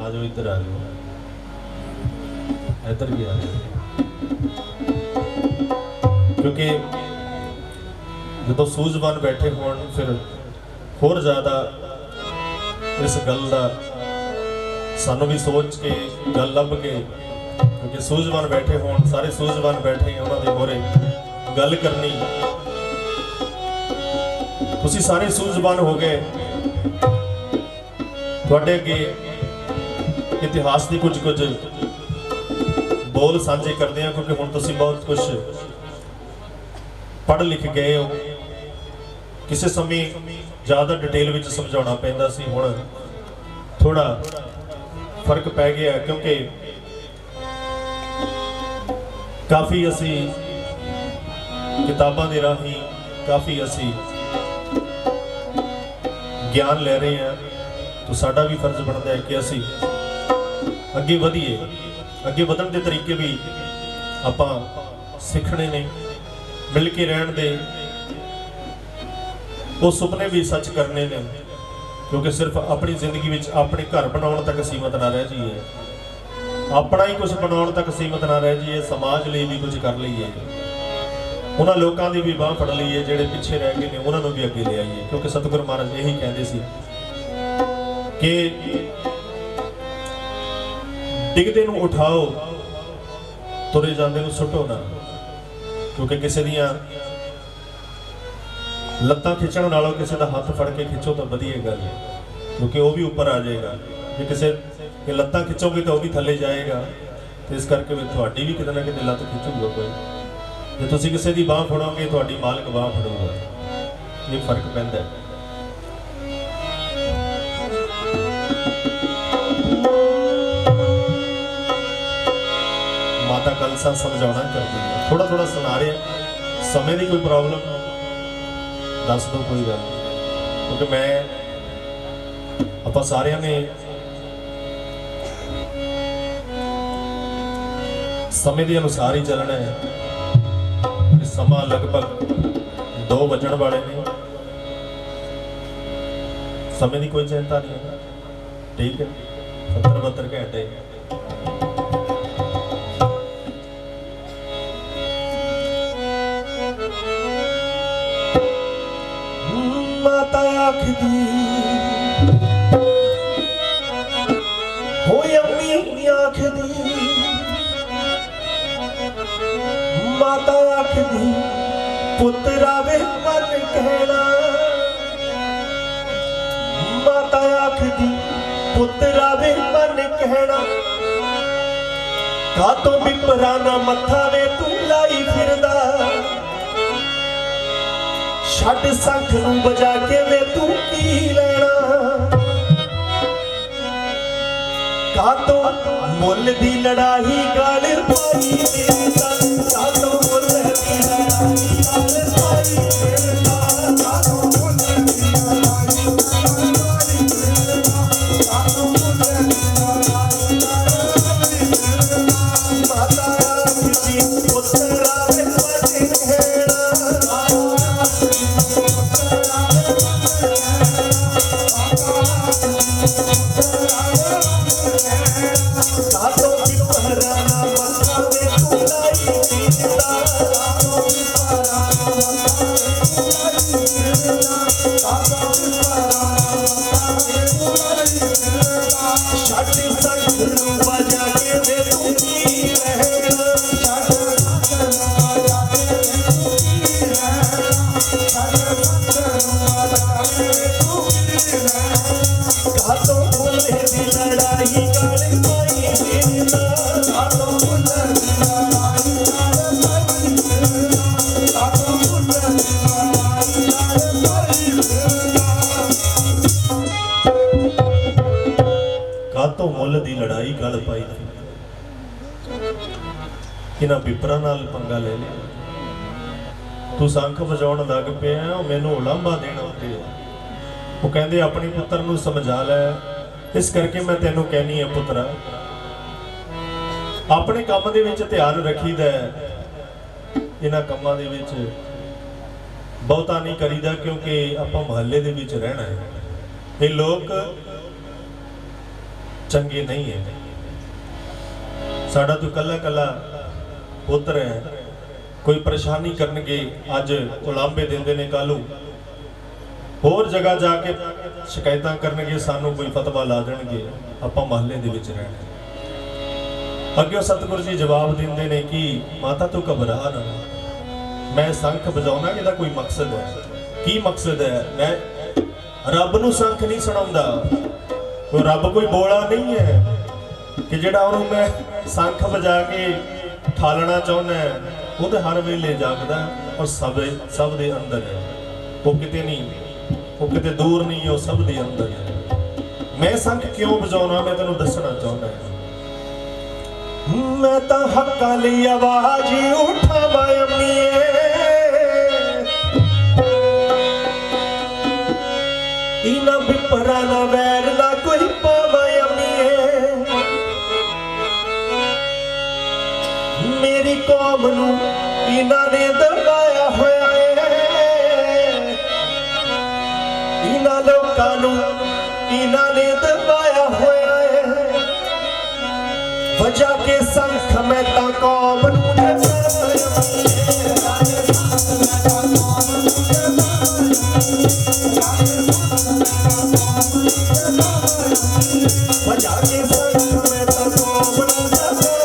ਜਾਓ, ਇੱਧਰ ਆ ਜਾਓ, ਇੱਧਰ ਵੀ ਆ ਜਾਓ। ਕਿਉਂਕਿ ਜਦੋਂ ਸੂਝਵਾਨ ਬੈਠੇ ਹੋਣ ਫਿਰ ਹੋਰ ਜ਼ਿਆਦਾ ਇਸ ਗੱਲ ਦਾ ਸਾਨੂੰ ਵੀ ਸੋਚ ਕੇ ਗੱਲ ਲੱਭ ਕੇ, ਕਿਉਂਕਿ ਸੂਝਵਾਨ ਬੈਠੇ ਹੋਣ, ਸਾਰੇ ਸੂਝਵਾਨ ਬੈਠੇ, ਉਹਨਾਂ ਦੇ ਮੋਹਰੇ ਗੱਲ ਕਰਨੀ, ਤੁਸੀਂ ਸਾਰੇ ਸੂਝਵਾਨ ਹੋ ਗਏ। ਤੁਹਾਡੇ ਅੱਗੇ ਇਤਿਹਾਸ ਦੀ ਕੁਝ ਬੋਲ ਸਾਂਝੇ ਕਰਦੇ ਹਾਂ, ਕਿਉਂਕਿ ਹੁਣ ਤੁਸੀਂ ਬਹੁਤ ਕੁਝ ਪੜ੍ਹ ਲਿਖ ਗਏ ਹੋ ਕਿਸੇ ਸਮੇਂ ਜ਼ਿਆਦਾ ਡਿਟੇਲ ਵਿੱਚ ਸਮਝਾਉਣਾ ਪੈਂਦਾ ਸੀ, ਹੁਣ ਥੋੜਾ ਫਰਕ ਪੈ ਗਿਆ ਕਿਉਂਕਿ ਕਾਫੀ ਅਸੀਂ ਕਿਤਾਬਾਂ ਦੇ ਰਾਹੀਂ ਕਾਫੀ ਅਸੀਂ ਗਿਆਨ ਲੈ ਰਹੇ ਹਾਂ। ਤਾਂ ਸਾਡਾ ਵੀ ਫਰਜ਼ ਬਣਦਾ ਹੈ ਕਿ ਅਸੀਂ ਅੱਗੇ ਵਧੀਏ, ਅੱਗੇ ਵਧਣ ਦੇ ਤਰੀਕੇ ਵੀ ਆਪਾਂ ਸਿੱਖਣੇ ਨੇ, ਮਿਲ ਕੇ ਰਹਿਣ ਦੇ ਉਹ ਸੁਪਨੇ ਵੀ ਸੱਚ ਕਰਨੇ ਨੇ, ਕਿਉਂਕਿ ਸਿਰਫ ਆਪਣੀ ਜ਼ਿੰਦਗੀ ਵਿੱਚ ਆਪਣੇ ਘਰ ਬਣਾਉਣ ਤੱਕ ਸੀਮਤ ਨਾ ਰਹਿ ਜਾਈਏ, ਆਪਣਾ ਹੀ ਕੁਝ ਬਣਾਉਣ ਤੱਕ ਸੀਮਤ ਨਾ ਰਹਿ ਜਾਈਏ, ਸਮਾਜ ਲਈ ਵੀ ਕੁਝ ਕਰ ਲਈਏ, ਉਹਨਾਂ ਲੋਕਾਂ ਦੀ ਵੀ ਬਾਹ ਫੜ ਲਈਏ ਜਿਹੜੇ ਪਿੱਛੇ ਰਹਿ ਗਏ ਨੇ, ਉਹਨਾਂ ਨੂੰ ਵੀ ਅੱਗੇ ਲੈ ਆਈਏ। ਕਿਉਂਕਿ ਸਤਿਗੁਰੂ ਮਹਾਰਾਜ ਇਹੀ ਕਹਿੰਦੇ ਸੀ ਕਿ ਡਿੱਗਦੇ ਨੂੰ ਉਠਾਓ, ਤੁਰੇ ਜਾਂਦੇ ਨੂੰ ਸੁੱਟੋ ਨਾ। ਕਿਉਂਕਿ ਕਿਸੇ ਦੀਆਂ ਲੱਤਾਂ ਖਿੱਚਣ ਨਾਲੋਂ ਕਿਸੇ ਦਾ ਹੱਥ ਫੜ ਕੇ ਖਿੱਚੋ ਤਾਂ ਵਧੀਆ ਗੱਲ ਹੈ, ਕਿਉਂਕਿ ਉਹ ਵੀ ਉੱਪਰ ਆ ਜਾਏਗਾ। ਜੇ ਕਿਸੇ ਦੀ ਲੱਤਾਂ ਖਿੱਚੋਗੇ ਤਾਂ ਉਹ ਵੀ ਥੱਲੇ ਜਾਏਗਾ, ਤੇ ਇਸ ਕਰਕੇ ਵੀ ਤੁਹਾਡੀ ਵੀ ਕਿਤੇ ਨਾ ਕਿਤੇ ਲੱਤ ਖਿੱਚੂਗਾ ਕੋਈ। ਜੇ ਤੁਸੀਂ ਕਿਸੇ ਦੀ ਬਾਹ ਫੜੋਗੇ ਤੁਹਾਡੀ ਮਾਲਕ ਬਾਹ ਫੜੂਗਾ, ਇਹ ਫਰਕ ਪੈਂਦਾ ਹੈ। ਮਾਤਾ ਕਲਸਾ ਸਮਝਾਉਣਾ ਕਰਦੀ ਹੈ, ਥੋੜਾ ਥੋੜਾ ਸੁਣਾ ਰਿਹਾ, ਸਮੇਂ ਦੀ ਕੋਈ ਪ੍ਰੋਬਲਮ ਦੱਸ ਦਿਓ, ਕੋਈ ਗੱਲ ਨਹੀਂ, ਕਿਉਂਕਿ ਮੈਂ ਆਪਾਂ ਸਾਰਿਆਂ ਨੇ ਸਮੇਂ ਦੇ ਅਨੁਸਾਰ ਹੀ ਚੱਲਣਾ ਹੈ। ਸਮਾਂ ਲਗਭਗ 2 ਵੱਜਣ ਵਾਲੇ ਨੇ, ਸਮੇਂ ਦੀ ਕੋਈ ਚਿੰਤਾ ਨਹੀਂ ਹੈ, ਠੀਕ ਹੈ, 70-72 ਘੰਟੇ। ਮਾਤਾ ਆਖਦੀ ਹੋਏ ਅੰਮੀ ਆਖਦੀ, ਮਾਤਾ ਆਖਦੀ ਪੁੱਤਰ ਆਵੇ ਮਨ ਕਹਿਣਾ, ਮਾਤਾ ਆਖਦੀ ਪੁੱਤਰ ਆਵੇ ਮਨ ਕਹਿਣਾ, ਕਾਤੋਂ ਬਿਪਰਾ ਨਾ ਮੱਥਾ ਵੇ ਤੂੰ ਲਾਈ ਫਿਰਦਾ, ਛੱਡ ਸੰਖ ਨੂੰ ਵਜਾ ਕੇ ਵੇ ਤੂੰ ਕੀ ਲੈਣਾ, ਕਾਤੋਂ ਮੁੱਲ ਦੀ ਲੜਾਈ ਗਾਲ ਪਾਈ ਦੇਦਾ, ਕਾਤੋਂ ਮੁੱਲ ਦੀ ਲੜਾਈ ਗਾਲ ਪਾਈ ਦੇਦਾ, ਕਾਤੋਂ ਮੁੱਲ ਦੀ ਲੜਾਈ ਗਾਲ ਪਾਈ ਦੇਦਾ, ਕਾਤੋਂ ਮੁੱਲ ਦੀ ਲੜਾਈ ਗਾਲ ਪਾਈ ਦੇਦਾ, ਮਾਤਾ ਆਖਦੀ ਪੁੱਤਰ ਆਵੇ ਮਨ ਕਹਿਣਾ, ਕਾਤੋਂ ਬਿਪਰਾ ਨਾ ਮੱਥਾ ਵੇ ਤੂੰ ਲਾਈ ਦੇਦਾ, ਕਾਤੋਂ ਬਿਪਰਾ ਨਾ ਮੱਥਾ ਵੇ ਤੂੰ ਲਾਈ ਦੇਦਾ, ਕਾਤੋਂ ਬਿਪਰਾ ਨਾ ਮੱਥਾ ਵੇ ਤੂੰ ਲਾਈ ਦੇਦਾ, ਛੱਡ ਸੰਖ ਨੂੰ ਵਜਾ ਕੇ ਵੇ ਤੂੰ ਕੀ ਰਹਿਣਾ, ਛੱਡ ਸੰਖ ਨੂੰ ਵਜਾ ਕੇ ਵੇ ਤੂੰ ਕੀ ਰਹਿਣਾ, ਛੱਡ ਸੰਖ ਨੂੰ ਵਜਾ ਕੇ ਵੇ ਤੂੰ ਕੀ ਰਹਿਣਾ, ਕਾਤੋਂ ਮੁੱਲੇ ਦੀ ਲੜਾਈ ਗਾਲ ਪਾਈ ਦੇਦਾ, ਕਾਤੋਂ ਮੁੱਲੇ ਦੀ ਲੜਾਈ ਗਾਲ ਪਾਈ ਦੇਦਾ, ਕਾਤੋਂ ਮੁੱਲੇ ਦੀ ਲੜਾਈ ਗਾਲ ਪਾਈ ਦੇਦਾ, ਕਾਤੋਂ ਮੁੱਲ ਦੀ ਲੜਾਈ ਗਲ ਪਾਈ ਦੇ। ਇਹਨਾਂ ਬਿਪਰਾਂ ਨਾਲ ਪੰਗਾ ਲੈ ਲਿਆ, ਤੂੰ ਸੰਖ ਵਜਾਉਣ ਲੱਗ ਪਿਆ, ਉਹ ਮੈਨੂੰ ਉਲਾਂਭਾ ਦੇਣ ਆਉਂਦੇ ਆ, ਉਹ ਕਹਿੰਦੇ ਆਪਣੇ ਪੁੱਤਰ ਨੂੰ ਸਮਝਾ ਲੈ, ਇਸ ਕਰਕੇ ਮੈਂ ਤੈਨੂੰ ਕਹਿਨੀ ਆ ਪੁੱਤਰਾ, ਆਪਣੇ ਕੰਮ ਦੇ ਵਿੱਚ ਧਿਆਨ ਰੱਖੀਦਾ, ਇਹਨਾਂ ਕੰਮਾਂ ਦੇ ਵਿੱਚ ਬਹੁਤਾ ਨਹੀਂ ਕਰੀਦਾ, ਕਿਉਂਕਿ ਆਪਾਂ ਮੁਹੱਲੇ ਦੇ ਵਿੱਚ ਰਹਿਣਾ ਹੈ, ਇਹ ਲੋਕ ਚੰਗੇ ਨਹੀਂ ਹੈ, ਸਾਡਾ ਤੂੰ ਕੱਲਾ ਕੱਲਾ ਪੁੱਤਰ ਹੈ, ਕੋਈ ਪਰੇਸ਼ਾਨੀ ਕਰਨਗੇ, ਅੱਜ ਉਲਾਂਭੇ ਦਿੰਦੇ ਨੇ, ਕੱਲ੍ਹ ਨੂੰ ਹੋਰ ਜਗ੍ਹਾ ਜਾ ਕੇ ਸ਼ਿਕਾਇਤਾਂ ਕਰਨਗੇ, ਸਾਨੂੰ ਕੋਈ ਫਤਵਾ ਲਾ ਦੇਣਗੇ, ਆਪਾਂ ਮਹੱਲੇ ਦੇ ਵਿੱਚ ਰਹਿਣਾ। ਅੱਗੇ ਸਤਿਗੁਰੂ ਜੀ ਜਵਾਬ ਦਿੰਦੇ ਨੇ ਕਿ ਮਾਤਾ ਤੂੰ ਘਬਰਾ ਨਾ, ਮੈਂ ਸੰਖ ਵਜਾਉਣਾ, ਇਹਦਾ ਕੋਈ ਮਕਸਦ ਹੈ, ਕੀ ਮਕਸਦ ਹੈ, ਮੈਂ ਰੱਬ ਨੂੰ ਸੰਖ ਨਹੀਂ ਸੁਣਾਉਂਦਾ, ਕੋਈ ਰੱਬ ਕੋਈ ਬੋਲਾ ਨਹੀਂ ਹੈ ਕਿ ਜਿਹੜਾ ਉਹਨੂੰ ਮੈਂ ਸੰਖ ਵਜਾ ਕੇ ਠਾਲਣਾ ਚਾਹੁੰਦਾ, ਉਹਦੇ ਹਰ ਵੇਲੇ ਜਾਗਦਾ ਔਰ ਸਭ ਦੇ ਅੰਦਰ ਹੈ। ਉਹ ਕਿਤੇ ਨਹੀਂ, ਉਹ ਕਿਤੇ ਦੂਰ ਨਹੀਂ, ਉਹ ਸਭ ਦੇ ਅੰਦਰ ਹੈ। ਮੈਂ ਸੰਖ ਕਿਉਂ ਵਜਾਉਣਾ, ਮੈਂ ਤੈਨੂੰ ਦੱਸਣਾ ਚਾਹੁੰਦਾ ਹਾਂ। ਮੈਂ ਤਾਂ ਹੱਕਾਂ ਲਈ ਆਵਾਜ਼ ਉਠਾਵਾਂ ਅੰਮੀਏ, ਇਨਾ ਵਿਪਰਾ ਨਾ ਵੈਰ ਨਾ ਕੋਈ ਪਾਵਾਂ ਅੰਮੀਏ। ਮੇਰੀ ਕੌਮ ਨੂੰ ਇਨਾ ਨੇ ਦਬਾਇਆ ਹੋਇਆ ਏ, ਇਨਾ ਲੋਕਾਂ ਨੂੰ ਇਨਾ ਨੇ ਦਬਾਇਆ ਹੋਇਆ ਏ। ਵਜਾ ਕੇ ਸੰਖ ਮੈਂ ਤਾਂ ਕੌਮ ਨੂੰ ਦਬਾਇਆ, ਵਜਾ ਕੇ ਸੰਖ ਮੈਂ ਤਾਂ ਕੌਮ ਨੂੰ ਦਬਾਇਆ।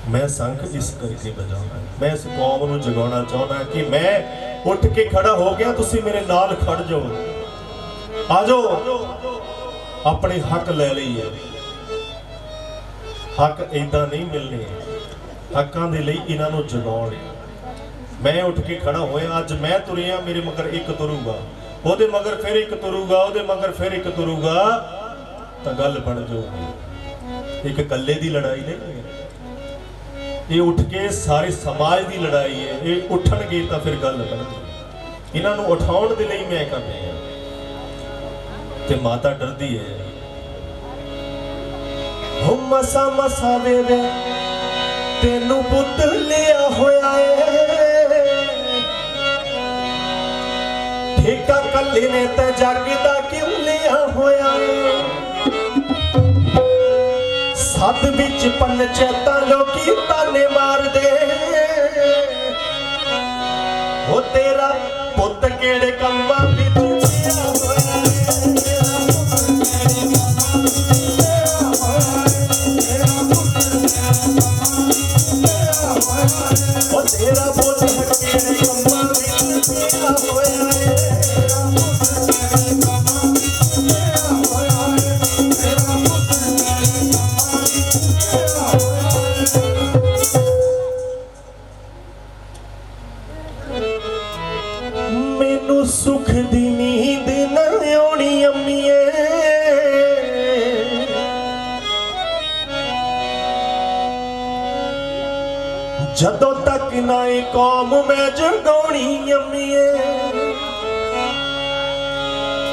मैं संख इस करके बजाना, मैं इस कौम ਨੂੰ ਜਗਾਉਣਾ ਚਾਹੁੰਦਾ कि मैं ਉੱਠ ਕੇ ਖੜਾ ਹੋ ਗਿਆ, ਤੁਸੀਂ ਮੇਰੇ ਨਾਲ ਖੜ ਜਾਓ, ਆ ਜਾਓ, ਆਪਣੇ ਹੱਕ ਲੈ ਲਈਏ। ਹੱਕ ਇਦਾਂ ਨਹੀਂ ਮਿਲਣੇ, ਹੱਕਾਂ ਦੇ ਲਈ ਇਹਨਾਂ ਨੂੰ ਜਗਾਉਣ। ਮੈਂ ਉੱਠ ਕੇ ਖੜਾ ਹੋਇਆ, ਅੱਜ ਮੈਂ ਤੁਰਿਆ, ਮੇਰੇ ਮਗਰ ਇੱਕ ਤੁਰੂਗਾ, ਉਹਦੇ ਮਗਰ ਫਿਰ ਇੱਕ ਤੁਰੂਗਾ, ਉਹਦੇ ਮਗਰ ਫਿਰ ਇੱਕ ਤੁਰੂਗਾ, ਤਾਂ ਗੱਲ ਬਣ ਜਾਊਗੀ। ਇੱਕ ਇਕੱਲੇ ਦੀ ਲੜਾਈ ਨਹੀਂ ਹੈ, ਇਹ ਉੱਠ ਕੇ ਸਾਰੇ ਸਮਾਜ ਦੀ ਲੜਾਈ ਹੈ। ਇਹ ਉੱਠਣਗੇ ਤਾਂ ਫਿਰ ਗੱਲ ਬਣਦੀ। ਇਹਨਾਂ ਨੂੰ ਉਠਾਉਣ ਦੇ ਲਈ ਮੈਂ ਕਰ ਰਿਹਾ, ਤੇ ਮਾਤਾ ਡਰਦੀ ਹੈ। ਹੋ ਮਸਾ ਮਸਾ ਵੇ ਤੈਨੂੰ ਪੁੱਤ ਲਿਆ ਹੋਇਆ ਏ, ਠੇਕਾ ਕੱਲੇ ਨੇ ਤੇ ਜੱਗ ਦਾ ਕਿਉਂ ਲਿਆ ਹੋਇਆ ਏ। ਸੱਦ ਵਿੱਚ ਪੰਚੈਤਾਂ ਲੋਕੀ ਤਾਨੇ ਮਾਰਦੇ, ਉਹ ਤੇਰਾ ਪੁੱਤ ਕਿਹੜੇ ਕੰਮਾਂ ਵਿੱਚ ਪਿਆ ਹੋਇਆ ਏ। ਉਹ ਤੇਰਾ ਪੁੱਤ ਕਿਹੜੇ ਕੰਮਾਂ ਵਿੱਚ ਪਿਆ ਹੋਇਆ ਏ। ਮੈਨੂੰ ਸੁਖ ਦੀ ਨੀਂਦ ਨਾ ਆਉਣੀ ਅੰਮੀਏ, ਜਦੋਂ ਤੱਕ ਨਾ ਇਹ ਕੌਮ ਮੈਂ ਜਗਾਉਣੀ ਅੰਮੀਏ।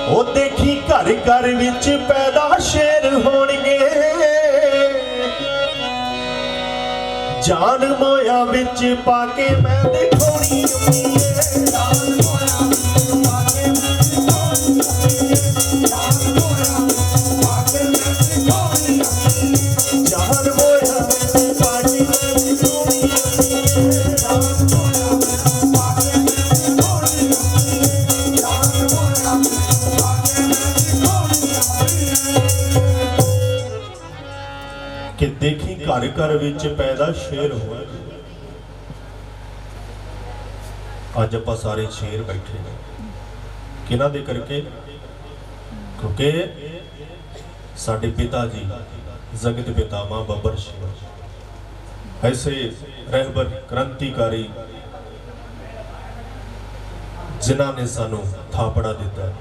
ਉਹ ਦੇਖੀ ਘਰ ਘਰ ਵਿੱਚ ਪੈਦਾ ਸ਼ੇਰ ਹੋਣਗੇ, ਜਾਨ ਮੋਇਆ ਵਿੱਚ ਪਾ ਕੇ ਮੈਂ ਦਿਖਾਉਣੀ ਅੰਮੀਏ। ਜਾਨ ਮੋਇਆ ਵਿੱਚ ਪਾ ਕੇ ਮੈਂ ਦਿਖਾਉਣੀ ਅੰਮੀਏ, ਜਾਨ ਮੋਇਆ ਵਿੱਚ ਪਾ ਕੇ ਮੈਂ ਦਿਖਾਉਣੀ ਅੰਮੀਏ, ਜਾਨ ਮੋਇਆ ਵਿੱਚ ਪਾ ਕੇ ਮੈਂ ਦਿਖਾਉਣੀ ਅੰਮੀਏ, ਜਾਨ ਮੋਇਆ ਵਿੱਚ ਪਾ ਕੇ ਮੈਂ ਦਿਖਾਉਣੀ ਅੰਮੀਏ, ਜਾਨ ਮੋਇਆ ਵਿੱਚ ਪਾ ਕੇ ਮੈਂ ਦਿਖਾਉਣੀ ਅੰਮੀਏ। ਕਿ ਦੇਖੀ ਘਰ ਘਰ ਵਿੱਚ ਪੈਦਾ ਸ਼ੇਰ ਹੋਣਗੇ। ਅੱਜ ਆਪਾਂ ਸਾਰੇ ਸ਼ੇਰ ਬੈਠੇ ਨੇ, ਕਿਹਨਾਂ ਦੇ ਕਰਕੇ? ਕਿਉਂਕਿ ਸਾਡੇ ਪਿਤਾ ਜੀ ਜਗਤ ਪਿਤਾਮਾ ਬੱਬਰ ਸ਼ੇਰ ਐਸੇ ਰਹਿਬਰ ਕ੍ਰਾਂਤੀਕਾਰੀ ਜਿਨ੍ਹਾਂ ਨੇ ਸਾਨੂੰ ਥਾਪੜਾ ਦਿੱਤਾ,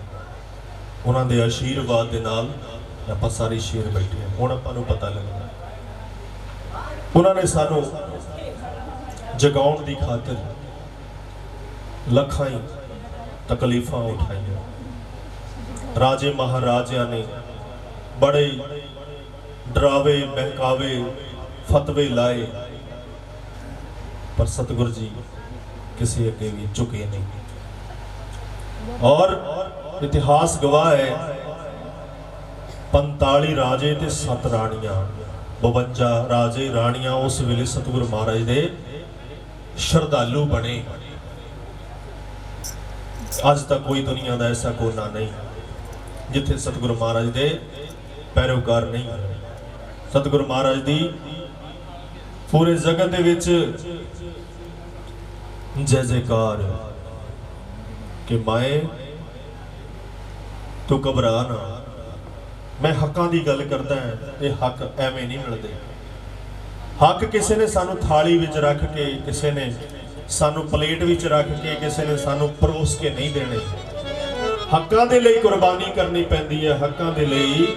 ਉਹਨਾਂ ਦੇ ਆਸ਼ੀਰਵਾਦ ਦੇ ਨਾਲ ਆਪਾਂ ਸਾਰੇ ਸ਼ੇਰ ਬੈਠੇ ਹਾਂ। ਹੁਣ ਆਪਾਂ ਨੂੰ ਪਤਾ ਲੱਗਦਾ ਉਹਨਾਂ ਨੇ ਸਾਨੂੰ ਜਗਾਉਣ ਦੀ ਖਾਤਰ ਲੱਖਾਂ ਹੀ ਤਕਲੀਫਾਂ ਉਠਾਈਆਂ। ਰਾਜੇ ਮਹਾਰਾਜਿਆਂ ਨੇ ਬੜੇ ਡਰਾਵੇ ਬਹਿਕਾਵੇ ਫਤਵੇ ਲਾਏ, ਪਰ ਸਤਿਗੁਰੂ ਜੀ ਕਿਸੇ ਅੱਗੇ ਵੀ ਝੁਕੇ ਨਹੀਂ। ਔਰ ਇਤਿਹਾਸ ਗਵਾਹ ਹੈ 45 ਰਾਜੇ ਤੇ 7 ਰਾਣੀਆਂ, 52 ਰਾਜੇ ਰਾਣੀਆਂ ਉਸ ਵੇਲੇ ਸਤਿਗੁਰੂ ਮਹਾਰਾਜ ਦੇ ਸ਼ਰਧਾਲੂ ਬਣੇ। ਅੱਜ ਤੱਕ ਕੋਈ ਦੁਨੀਆ ਦਾ ਐਸਾ ਕੋਨਾ ਨਹੀਂ ਜਿੱਥੇ ਸਤਿਗੁਰੂ ਮਹਾਰਾਜ ਦੇ ਪੈਰੋਕਾਰ ਨਹੀਂ। ਸਤਿਗੁਰੂ ਮਹਾਰਾਜ ਦੀ ਪੂਰੇ ਜਗਤ ਦੇ ਵਿੱਚ ਜੈ ਜੈਕਾਰ ਕਿ ਮਾਏ ਤੂੰ ਘਬਰਾ ਨਾ। ਮੈਂ ਹੱਕਾਂ ਦੀ ਗੱਲ ਕਰਦਾ ਹਾਂ, ਇਹ ਹੱਕ ਐਵੇਂ ਨਹੀਂ ਮਿਲਦੇ। ਹੱਕ ਕਿਸੇ ਨੇ ਸਾਨੂੰ ਥਾਲੀ ਵਿੱਚ ਰੱਖ ਕੇ, ਕਿਸੇ ਨੇ ਸਾਨੂੰ ਪਲੇਟ ਵਿੱਚ ਰੱਖ ਕੇ, ਕਿਸੇ ਨੇ ਸਾਨੂੰ ਪਰੋਸ ਕੇ ਨਹੀਂ ਦੇਣੇ। ਹੱਕਾਂ ਦੇ ਲਈ ਕੁਰਬਾਨੀ ਕਰਨੀ ਪੈਂਦੀ ਹੈ, ਹੱਕਾਂ ਦੇ ਲਈ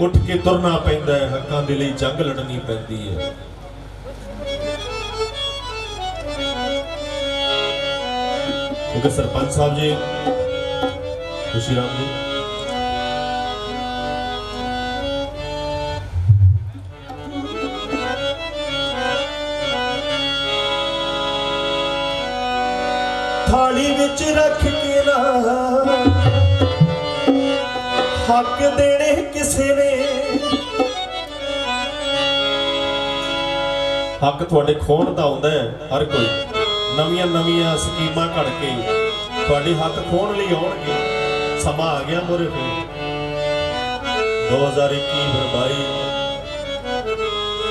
ਉੱਠ ਕੇ ਤੁਰਨਾ ਪੈਂਦਾ ਹੈ, ਹੱਕਾਂ ਦੇ ਲਈ ਜੰਗ ਲੜਨੀ ਪੈਂਦੀ ਹੈ। ਕਿਉਂਕਿ ਸਰਪੰਚ ਸਾਹਿਬ ਜੀ, ਖੁਸ਼ੀ ਰਾਮ ਜੀ, ਥਾਲੀ ਵਿੱਚ ਰੱਖ ਕੇ ਨਾ ਹੱਕ ਦੇਣੇ ਕਿਸੇ ਨੇ, ਹੱਕ ਤੁਹਾਡੇ ਖੋਣ ਦਾ ਹੁੰਦਾ ਹੈ ਹਰ ਕੋਈ। ਨਵੀਆਂ ਨਵੀਆਂ ਸਕੀਮਾਂ ਘੜ ਕੇ ਤੁਹਾਡੇ ਹੱਕ ਖੋਣ ਲਈ ਆਉਣਗੇ। ਸਮਾਂ ਆ ਗਿਆ ਮੋਰੇ ਫਿਰ 2021 ਫਿਰ 22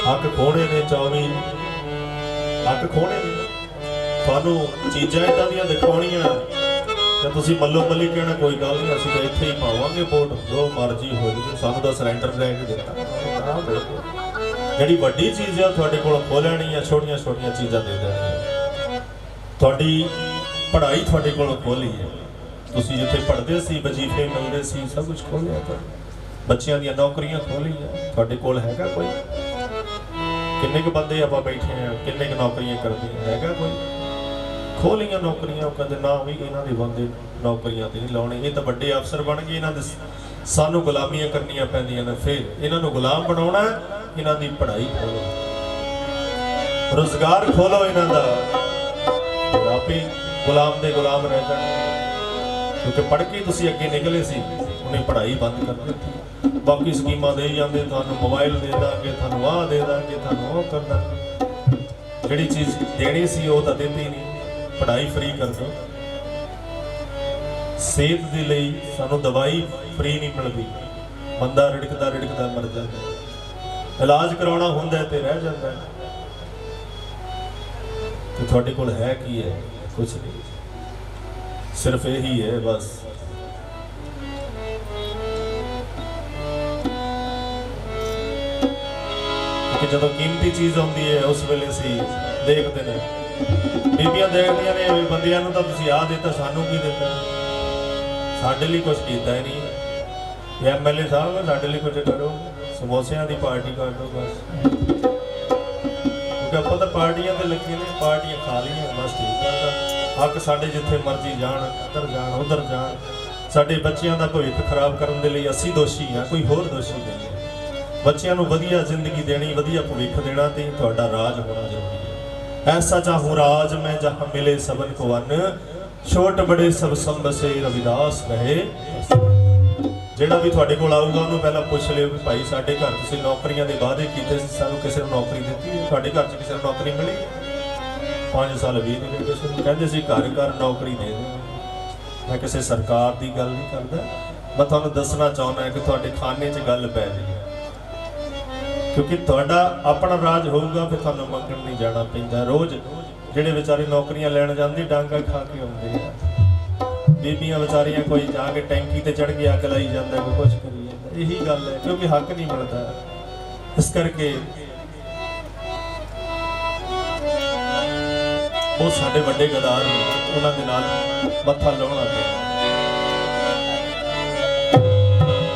ਹੱਕ ਖੋਣੇ ਨੇ, 24 ਹੱਕ ਖੋਣੇ ਨੇ। ਤੁਹਾਨੂੰ ਚੀਜ਼ਾਂ ਇਦਾਂ ਦੀਆਂ ਦਿਖਾਉਣੀਆਂ ਤੇ ਤੁਸੀਂ ਮੱਲੋ ਮੱਲੀ ਕਹਿਣਾ ਕੋਈ ਗੱਲ ਨਹੀਂ, ਅਸੀਂ ਤਾਂ ਇੱਥੇ ਹੀ ਪਾਵਾਂਗੇ ਵੋਟ, ਜੋ ਮਰਜ਼ੀ ਹੋ ਜਾਵੇ, ਸਾਨੂੰ ਤਾਂ ਸਰੈਂਡਰ ਲੈ ਕੇ ਦਿੱਤਾ। ਜਿਹੜੀ ਵੱਡੀ ਚੀਜ਼ ਆ ਤੁਹਾਡੇ ਕੋਲ ਖੋਹ ਲੈਣੀ ਆ, ਛੋਟੀਆਂ ਛੋਟੀਆਂ ਚੀਜ਼ਾਂ ਦੇ ਦੇਣੀਆਂ। ਤੁਹਾਡੀ ਪੜ੍ਹਾਈ ਤੁਹਾਡੇ ਕੋਲ ਖੋਲੀ ਹੈ, ਤੁਸੀਂ ਜਿੱਥੇ ਪੜ੍ਹਦੇ ਸੀ, ਵਜ਼ੀਫੇ ਮਿਲਦੇ ਸੀ, ਸਭ ਕੁਝ ਖੋਲਿਆ। ਬੱਚਿਆਂ ਦੀਆਂ ਨੌਕਰੀਆਂ ਖੋਲੀਆਂ, ਤੁਹਾਡੇ ਕੋਲ ਹੈਗਾ ਕੋਈ? ਕਿੰਨੇ ਕੁ ਬੰਦੇ ਆਪਾਂ ਬੈਠੇ ਆ, ਕਿੰਨੇ ਕੁ ਨੌਕਰੀਆਂ ਕਰਦੇ ਹੈਗਾ ਕੋਈ? ਖੋਲੀਆਂ ਨੌਕਰੀਆਂ। ਉਹ ਕਹਿੰਦੇ ਨਾ ਵੀ ਇਹਨਾਂ ਦੇ ਬੰਦੇ ਨੌਕਰੀਆਂ ਤੇ ਨਹੀਂ ਲਾਉਣੇ, ਇਹ ਤਾਂ ਵੱਡੇ ਅਫਸਰ ਬਣ ਗਏ, ਇਹਨਾਂ ਦੇ ਸਾਨੂੰ ਗੁਲਾਮੀਆਂ ਕਰਨੀਆਂ ਪੈਂਦੀਆਂ ਨੇ। ਫਿਰ ਇਹਨਾਂ ਨੂੰ ਗੁਲਾਮ ਬਣਾਉਣਾ, ਇਹਨਾਂ ਦੀ ਪੜ੍ਹਾਈ ਖੋਲੋ, ਰੁਜ਼ਗਾਰ ਖੋਲੋ ਇਹਨਾਂ ਦਾ, ਆਪੇ ਗੁਲਾਮ ਦੇ ਗੁਲਾਮ ਰਹਿ ਜਾਣ। ਕਿਉਂਕਿ ਪੜ੍ਹ ਕੇ ਤੁਸੀਂ ਅੱਗੇ ਨਿਕਲੇ ਸੀ, ਉਹਨੇ ਪੜ੍ਹਾਈ ਬੰਦ ਕਰ ਦਿੱਤੀ। ਬਾਕੀ ਸਕੀਮਾਂ ਦੇ ਜਾਂਦੇ, ਤੁਹਾਨੂੰ ਮੋਬਾਈਲ ਦੇ ਦਾਂਗੇ, ਤੁਹਾਨੂੰ ਆਹ ਦੇ ਦਾਂਗੇ, ਤੁਹਾਨੂੰ ਉਹ ਕਰ ਦਾਂਗੇ। ਜਿਹੜੀ ਚੀਜ਼ ਦੇਣੀ ਸੀ ਉਹ ਤਾਂ ਦਿੰਦੀ ਨਹੀਂ। ਪੜ੍ਹਾਈ ਫ੍ਰੀ ਕਰ ਦਿਓ। ਸਿਹਤ ਦੇ ਲਈ ਸਾਨੂੰ ਦਵਾਈ ਫ੍ਰੀ ਨਹੀਂ ਮਿਲਦੀ, ਬੰਦਾ ਰਿੜਕਦਾ ਰਿੜਕਦਾ ਮਰ ਜਾਂਦਾ। ਇਲਾਜ ਕਰਾਉਣਾ ਹੁੰਦਾ ਤੇ ਰਹਿ ਜਾਂਦਾ। ਤੇ ਤੁਹਾਡੇ ਕੋਲ ਹੈ ਕੀ ਹੈ? ਕੁਛ ਨਹੀਂ, ਸਿਰਫ ਇਹੀ ਹੈ ਬਸ। ਕਿ ਜਦੋਂ ਕੀਮਤੀ ਚੀਜ਼ ਆਉਂਦੀ ਹੈ ਉਸ ਵੇਲੇ ਅਸੀਂ ਦੇਖਦੇ ਨੇ, ਬੀਬੀਆਂ ਦੇਖਦੀਆਂ ਨੇ ਵੀ ਬੰਦਿਆਂ ਨੂੰ ਤਾਂ ਤੁਸੀਂ ਆਹ ਦਿੱਤਾ, ਸਾਨੂੰ ਕੀ ਦਿੱਤਾ? ਸਾਡੇ ਲਈ ਕੁਝ ਕੀਤਾ ਹੀ ਨਹੀਂ। ਐਮਐਲਏ ਸਾਹਿਬ ਸਾਡੇ ਲਈ ਕੁਝ ਕਰੋ, ਸਮੋਸਿਆਂ ਦੀ ਪਾਰਟੀ ਕਰ ਦਿਓ ਬਸ। ਕਿਉਂਕਿ ਆਪਾਂ ਤਾਂ ਪਾਰਟੀਆਂ ਤੇ ਲੱਗੇ ਨੇ, ਪਾਰਟੀਆਂ ਖਾ ਲਈਆਂ ਬਸ, ਠੀਕ ਹੈ। ਹੱਕ ਸਾਡੇ ਜਿੱਥੇ ਮਰਜ਼ੀ ਜਾਣ, ਇੱਧਰ ਜਾਣ, ਉੱਧਰ ਜਾਣ। ਸਾਡੇ ਬੱਚਿਆਂ ਦਾ ਭਵਿੱਖ ਖਰਾਬ ਕਰਨ ਦੇ ਲਈ ਅਸੀਂ ਦੋਸ਼ੀ ਹਾਂ, ਕੋਈ ਹੋਰ ਦੋਸ਼ੀ ਨਹੀਂ ਹੈ। ਬੱਚਿਆਂ ਨੂੰ ਵਧੀਆ ਜ਼ਿੰਦਗੀ ਦੇਣੀ, ਵਧੀਆ ਭਵਿੱਖ ਦੇਣਾ ਤੇ ਤੁਹਾਡਾ ਰਾਜ ਹੋਣਾ ਜ਼ਰੂਰੀ ਹੈ। ਐਸਾ ਚਾਹੂੰ ਰਾਜ ਮੈਂ ਜਹਾਂ ਮਿਲੇ ਸਬਨ ਕੋ ਵਨ, ਛੋਟ ਬੜੇ ਸਭ ਸੰਭਸੇ ਰਵਿਦਾਸ ਰਹੇ। ਜਿਹੜਾ ਵੀ ਤੁਹਾਡੇ ਕੋਲ ਆਊਗਾ ਉਹਨੂੰ ਪਹਿਲਾਂ ਪੁੱਛ ਲਿਓ ਵੀ ਭਾਈ ਸਾਡੇ ਘਰ ਤੁਸੀਂ ਨੌਕਰੀਆਂ ਦੇ ਵਾਅਦੇ ਕੀਤੇ ਸੀ, ਸਾਨੂੰ ਕਿਸੇ ਨੂੰ ਨੌਕਰੀ ਦਿੱਤੀ? ਤੁਹਾਡੇ ਘਰ 'ਚ ਕਿਸੇ ਨੂੰ ਨੌਕਰੀ ਮਿਲੀ? 5 ਸਾਲ 20 ਦਿਨ ਕਿਸੇ ਨੂੰ ਕਹਿੰਦੇ ਸੀ ਘਰ ਘਰ ਨੌਕਰੀ ਦੇ ਦਿਓ। ਮੈਂ ਕਿਸੇ ਸਰਕਾਰ ਦੀ ਗੱਲ ਨਹੀਂ ਕਰਦਾ, ਮੈਂ ਤੁਹਾਨੂੰ ਦੱਸਣਾ ਚਾਹੁੰਦਾ ਕਿ ਤੁਹਾਡੇ ਖਾਨੇ 'ਚ ਗੱਲ ਪੈ ਜਾਏ। ਕਿਉਂਕਿ ਤੁਹਾਡਾ ਆਪਣਾ ਰਾਜ ਹੋਊਗਾ ਫਿਰ ਤੁਹਾਨੂੰ ਮੰਗਣ ਨਹੀਂ ਜਾਣਾ ਪੈਂਦਾ। ਰੋਜ਼ ਜਿਹੜੇ ਵਿਚਾਰੇ ਨੌਕਰੀਆਂ ਲੈਣ ਜਾਂਦੇ ਡਾਂਗਾ ਖਾ ਕੇ ਆਉਂਦੇ ਆ, ਬੀਬੀਆਂ ਵਿਚਾਰੀਆਂ ਕੋਈ ਜਾ ਕੇ ਟੈਂਕੀ ਤੇ ਚੜ੍ਹ ਕੇ ਅੱਗ ਲਾਈ ਜਾਂਦਾ, ਕੋਈ ਕੁਝ ਕਰੀ ਜਾਂਦਾ। ਇਹੀ ਗੱਲ ਹੈ, ਕਿਉਂਕਿ ਹੱਕ ਨਹੀਂ ਮਿਲਦਾ। ਇਸ ਕਰਕੇ ਉਹ ਸਾਡੇ ਵੱਡੇ ਗਦਾਰ ਨੇ, ਉਹਨਾਂ ਦੇ ਨਾਲ ਮੱਥਾ ਲਾਉਣਾ ਪੈਂਦਾ।